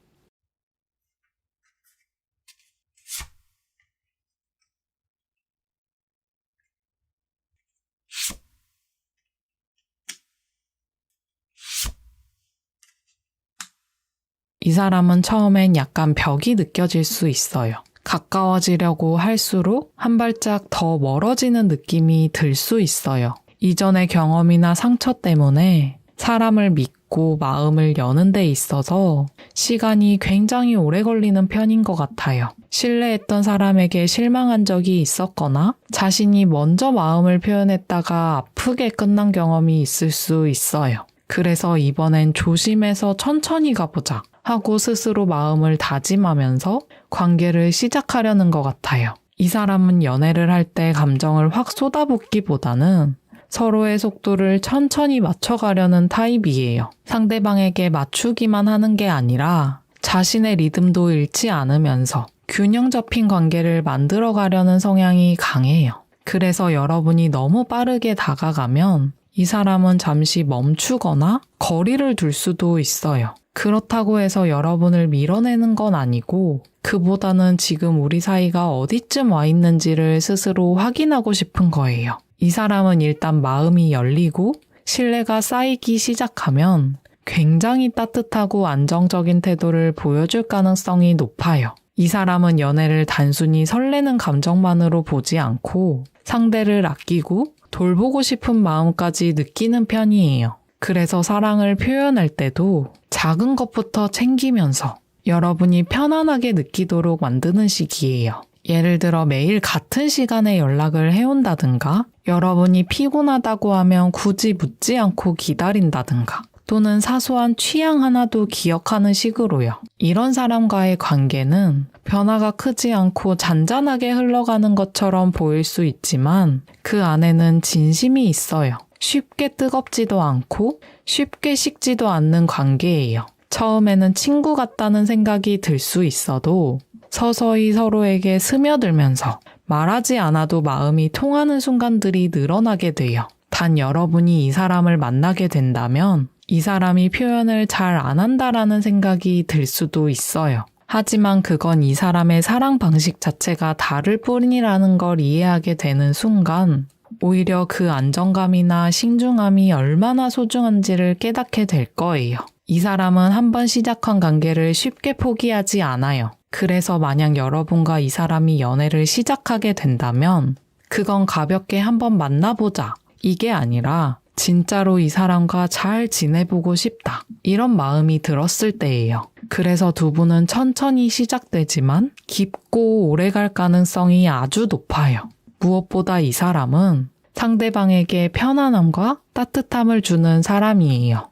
이 사람은 처음엔 약간 벽이 느껴질 수 있어요. 가까워지려고 할수록 한 발짝 더 멀어지는 느낌이 들 수 있어요. 이전의 경험이나 상처 때문에 사람을 믿고 마음을 여는 데 있어서 시간이 굉장히 오래 걸리는 편인 것 같아요. 신뢰했던 사람에게 실망한 적이 있었거나 자신이 먼저 마음을 표현했다가 아프게 끝난 경험이 있을 수 있어요. 그래서 이번엔 조심해서 천천히 가보자 하고 스스로 마음을 다짐하면서 관계를 시작하려는 것 같아요. 이 사람은 연애를 할 때 감정을 확 쏟아붓기보다는 서로의 속도를 천천히 맞춰가려는 타입이에요. 상대방에게 맞추기만 하는 게 아니라 자신의 리듬도 잃지 않으면서 균형 잡힌 관계를 만들어가려는 성향이 강해요. 그래서 여러분이 너무 빠르게 다가가면 이 사람은 잠시 멈추거나 거리를 둘 수도 있어요. 그렇다고 해서 여러분을 밀어내는 건 아니고 그보다는 지금 우리 사이가 어디쯤 와 있는지를 스스로 확인하고 싶은 거예요. 이 사람은 일단 마음이 열리고 신뢰가 쌓이기 시작하면 굉장히 따뜻하고 안정적인 태도를 보여줄 가능성이 높아요. 이 사람은 연애를 단순히 설레는 감정만으로 보지 않고 상대를 아끼고 돌보고 싶은 마음까지 느끼는 편이에요. 그래서 사랑을 표현할 때도 작은 것부터 챙기면서 여러분이 편안하게 느끼도록 만드는 식이에요. 예를 들어 매일 같은 시간에 연락을 해온다든가 여러분이 피곤하다고 하면 굳이 묻지 않고 기다린다든가 또는 사소한 취향 하나도 기억하는 식으로요. 이런 사람과의 관계는 변화가 크지 않고 잔잔하게 흘러가는 것처럼 보일 수 있지만 그 안에는 진심이 있어요. 쉽게 뜨겁지도 않고 쉽게 식지도 않는 관계예요. 처음에는 친구 같다는 생각이 들 수 있어도 서서히 서로에게 스며들면서 말하지 않아도 마음이 통하는 순간들이 늘어나게 돼요. 단 여러분이 이 사람을 만나게 된다면 이 사람이 표현을 잘 안 한다라는 생각이 들 수도 있어요. 하지만 그건 이 사람의 사랑 방식 자체가 다를 뿐이라는 걸 이해하게 되는 순간 오히려 그 안정감이나 신중함이 얼마나 소중한지를 깨닫게 될 거예요. 이 사람은 한번 시작한 관계를 쉽게 포기하지 않아요. 그래서 만약 여러분과 이 사람이 연애를 시작하게 된다면 그건 가볍게 한번 만나보자 이게 아니라 진짜로 이 사람과 잘 지내보고 싶다 이런 마음이 들었을 때예요. 그래서 두 분은 천천히 시작되지만 깊고 오래갈 가능성이 아주 높아요. 무엇보다 이 사람은 상대방에게 편안함과 따뜻함을 주는 사람이에요.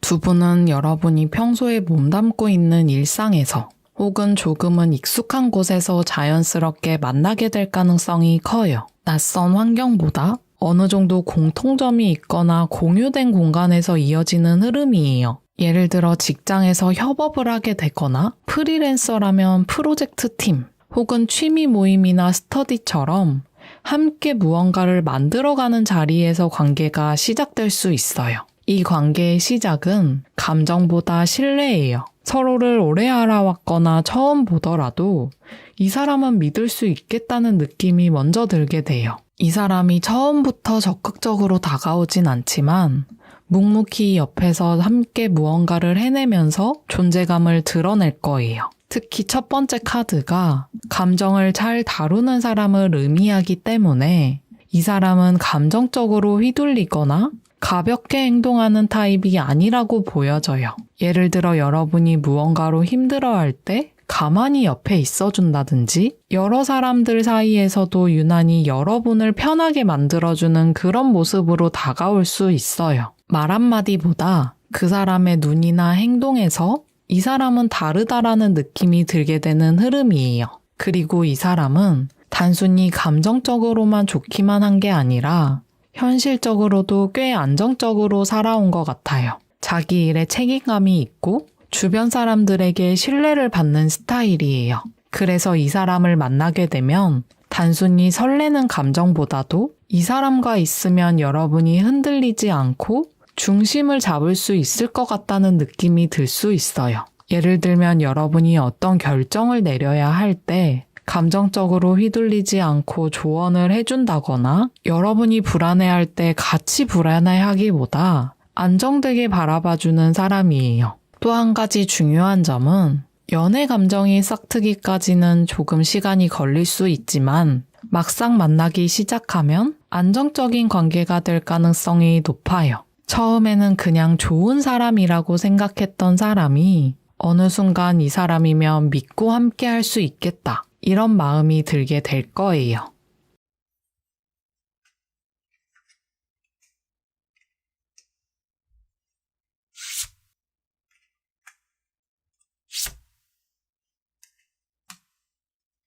두 분은 여러분이 평소에 몸담고 있는 일상에서 혹은 조금은 익숙한 곳에서 자연스럽게 만나게 될 가능성이 커요. 낯선 환경보다 어느 정도 공통점이 있거나 공유된 공간에서 이어지는 흐름이에요. 예를 들어 직장에서 협업을 하게 되거나 프리랜서라면 프로젝트 팀 혹은 취미 모임이나 스터디처럼 함께 무언가를 만들어가는 자리에서 관계가 시작될 수 있어요. 이 관계의 시작은 감정보다 신뢰예요. 서로를 오래 알아왔거나 처음 보더라도 이 사람은 믿을 수 있겠다는 느낌이 먼저 들게 돼요. 이 사람이 처음부터 적극적으로 다가오진 않지만 묵묵히 옆에서 함께 무언가를 해내면서 존재감을 드러낼 거예요. 특히 첫 번째 카드가 감정을 잘 다루는 사람을 의미하기 때문에 이 사람은 감정적으로 휘둘리거나 가볍게 행동하는 타입이 아니라고 보여져요. 예를 들어 여러분이 무언가로 힘들어할 때 가만히 옆에 있어준다든지 여러 사람들 사이에서도 유난히 여러분을 편하게 만들어주는 그런 모습으로 다가올 수 있어요. 말 한마디보다 그 사람의 눈이나 행동에서 이 사람은 다르다라는 느낌이 들게 되는 흐름이에요. 그리고 이 사람은 단순히 감정적으로만 좋기만 한 게 아니라 현실적으로도 꽤 안정적으로 살아온 것 같아요. 자기 일에 책임감이 있고 주변 사람들에게 신뢰를 받는 스타일이에요. 그래서 이 사람을 만나게 되면 단순히 설레는 감정보다도 이 사람과 있으면 여러분이 흔들리지 않고 중심을 잡을 수 있을 것 같다는 느낌이 들 수 있어요. 예를 들면 여러분이 어떤 결정을 내려야 할 때 감정적으로 휘둘리지 않고 조언을 해준다거나 여러분이 불안해할 때 같이 불안해하기보다 안정되게 바라봐주는 사람이에요. 또 한 가지 중요한 점은 연애 감정이 싹트기까지는 조금 시간이 걸릴 수 있지만 막상 만나기 시작하면 안정적인 관계가 될 가능성이 높아요. 처음에는 그냥 좋은 사람이라고 생각했던 사람이 어느 순간 이 사람이면 믿고 함께 할 수 있겠다. 이런 마음이 들게 될 거예요.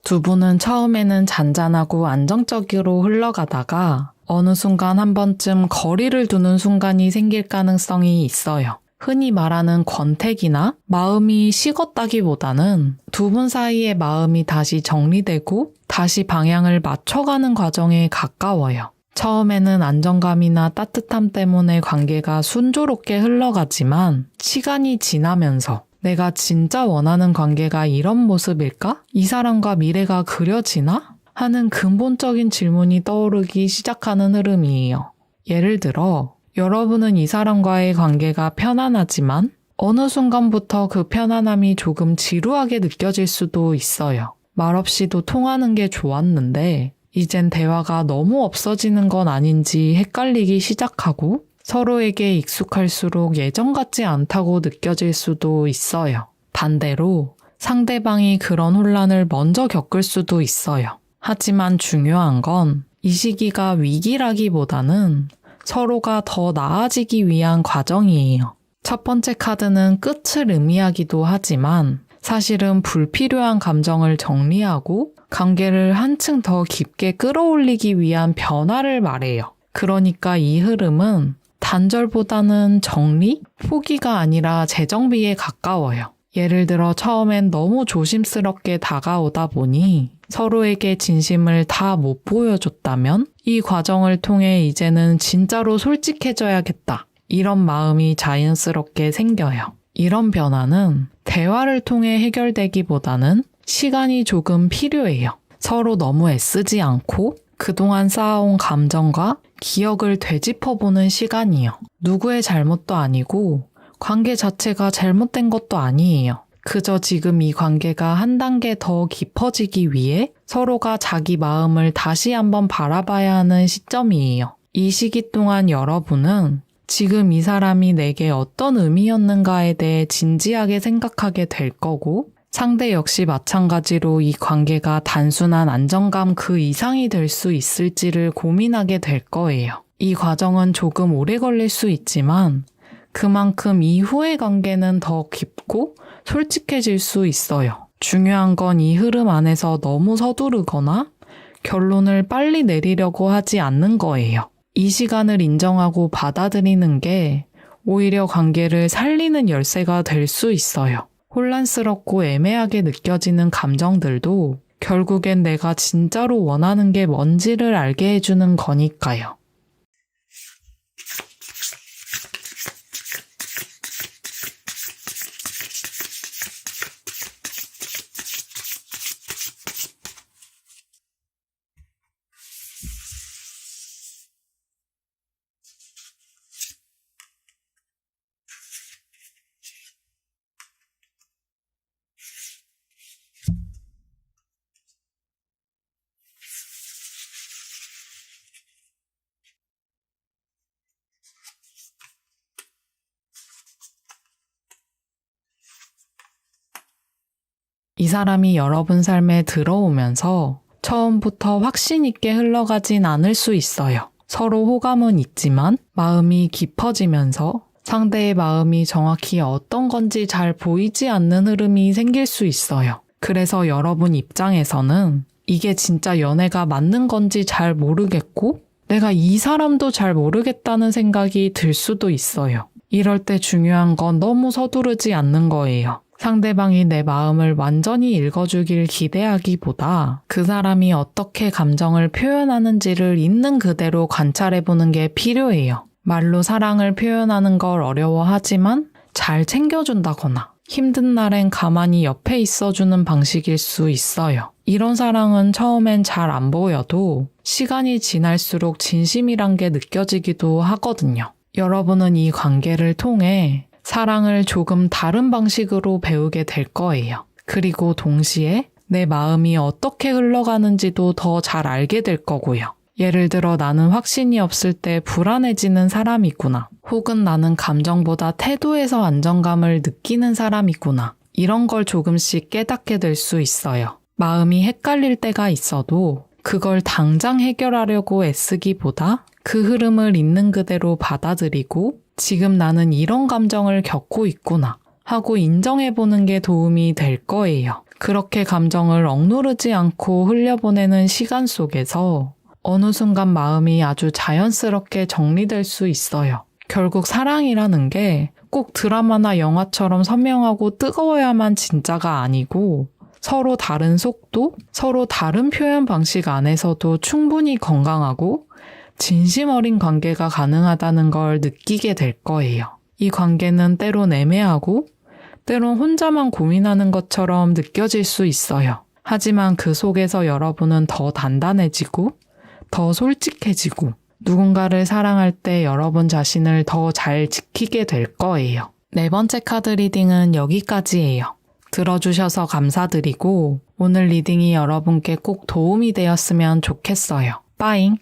두 분은 처음에는 잔잔하고 안정적으로 흘러가다가 어느 순간 한 번쯤 거리를 두는 순간이 생길 가능성이 있어요. 흔히 말하는 권태기나 마음이 식었다기보다는 두 분 사이의 마음이 다시 정리되고 다시 방향을 맞춰가는 과정에 가까워요. 처음에는 안정감이나 따뜻함 때문에 관계가 순조롭게 흘러가지만 시간이 지나면서 내가 진짜 원하는 관계가 이런 모습일까? 이 사람과 미래가 그려지나? 하는 근본적인 질문이 떠오르기 시작하는 흐름이에요. 예를 들어, 여러분은 이 사람과의 관계가 편안하지만 어느 순간부터 그 편안함이 조금 지루하게 느껴질 수도 있어요. 말없이도 통하는 게 좋았는데 이젠 대화가 너무 없어지는 건 아닌지 헷갈리기 시작하고 서로에게 익숙할수록 예전 같지 않다고 느껴질 수도 있어요. 반대로 상대방이 그런 혼란을 먼저 겪을 수도 있어요. 하지만 중요한 건 이 시기가 위기라기보다는 서로가 더 나아지기 위한 과정이에요. 첫 번째 카드는 끝을 의미하기도 하지만 사실은 불필요한 감정을 정리하고 관계를 한층 더 깊게 끌어올리기 위한 변화를 말해요. 그러니까 이 흐름은 단절보다는 정리, 포기가 아니라 재정비에 가까워요. 예를 들어 처음엔 너무 조심스럽게 다가오다 보니 서로에게 진심을 다 못 보여줬다면 이 과정을 통해 이제는 진짜로 솔직해져야겠다. 이런 마음이 자연스럽게 생겨요. 이런 변화는 대화를 통해 해결되기보다는 시간이 조금 필요해요. 서로 너무 애쓰지 않고 그동안 쌓아온 감정과 기억을 되짚어보는 시간이요. 누구의 잘못도 아니고 관계 자체가 잘못된 것도 아니에요. 그저 지금 이 관계가 한 단계 더 깊어지기 위해 서로가 자기 마음을 다시 한번 바라봐야 하는 시점이에요. 이 시기 동안 여러분은 지금 이 사람이 내게 어떤 의미였는가에 대해 진지하게 생각하게 될 거고 상대 역시 마찬가지로 이 관계가 단순한 안정감 그 이상이 될 수 있을지를 고민하게 될 거예요. 이 과정은 조금 오래 걸릴 수 있지만 그만큼 이후의 관계는 더 깊고 솔직해질 수 있어요. 중요한 건 이 흐름 안에서 너무 서두르거나 결론을 빨리 내리려고 하지 않는 거예요. 이 시간을 인정하고 받아들이는 게 오히려 관계를 살리는 열쇠가 될 수 있어요. 혼란스럽고 애매하게 느껴지는 감정들도 결국엔 내가 진짜로 원하는 게 뭔지를 알게 해주는 거니까요. 이 사람이 여러분 삶에 들어오면서 처음부터 확신 있게 흘러가진 않을 수 있어요. 서로 호감은 있지만 마음이 깊어지면서 상대의 마음이 정확히 어떤 건지 잘 보이지 않는 흐름이 생길 수 있어요. 그래서 여러분 입장에서는 이게 진짜 연애가 맞는 건지 잘 모르겠고 내가 이 사람도 잘 모르겠다는 생각이 들 수도 있어요. 이럴 때 중요한 건 너무 서두르지 않는 거예요. 상대방이 내 마음을 완전히 읽어주길 기대하기보다 그 사람이 어떻게 감정을 표현하는지를 있는 그대로 관찰해보는 게 필요해요. 말로 사랑을 표현하는 걸 어려워하지만 잘 챙겨준다거나 힘든 날엔 가만히 옆에 있어주는 방식일 수 있어요. 이런 사랑은 처음엔 잘 안 보여도 시간이 지날수록 진심이란 게 느껴지기도 하거든요. 여러분은 이 관계를 통해 사랑을 조금 다른 방식으로 배우게 될 거예요. 그리고 동시에 내 마음이 어떻게 흘러가는지도 더 잘 알게 될 거고요. 예를 들어 나는 확신이 없을 때 불안해지는 사람이구나. 혹은 나는 감정보다 태도에서 안정감을 느끼는 사람이구나. 이런 걸 조금씩 깨닫게 될 수 있어요. 마음이 헷갈릴 때가 있어도 그걸 당장 해결하려고 애쓰기보다 그 흐름을 있는 그대로 받아들이고 지금 나는 이런 감정을 겪고 있구나 하고 인정해보는 게 도움이 될 거예요. 그렇게 감정을 억누르지 않고 흘려보내는 시간 속에서 어느 순간 마음이 아주 자연스럽게 정리될 수 있어요. 결국 사랑이라는 게 꼭 드라마나 영화처럼 선명하고 뜨거워야만 진짜가 아니고 서로 다른 속도, 서로 다른 표현 방식 안에서도 충분히 건강하고 진심 어린 관계가 가능하다는 걸 느끼게 될 거예요. 이 관계는 때론 애매하고 때론 혼자만 고민하는 것처럼 느껴질 수 있어요. 하지만 그 속에서 여러분은 더 단단해지고 더 솔직해지고 누군가를 사랑할 때 여러분 자신을 더 잘 지키게 될 거예요. 4번째 카드 리딩은 여기까지예요. 들어주셔서 감사드리고 오늘 리딩이 여러분께 꼭 도움이 되었으면 좋겠어요. 빠잉!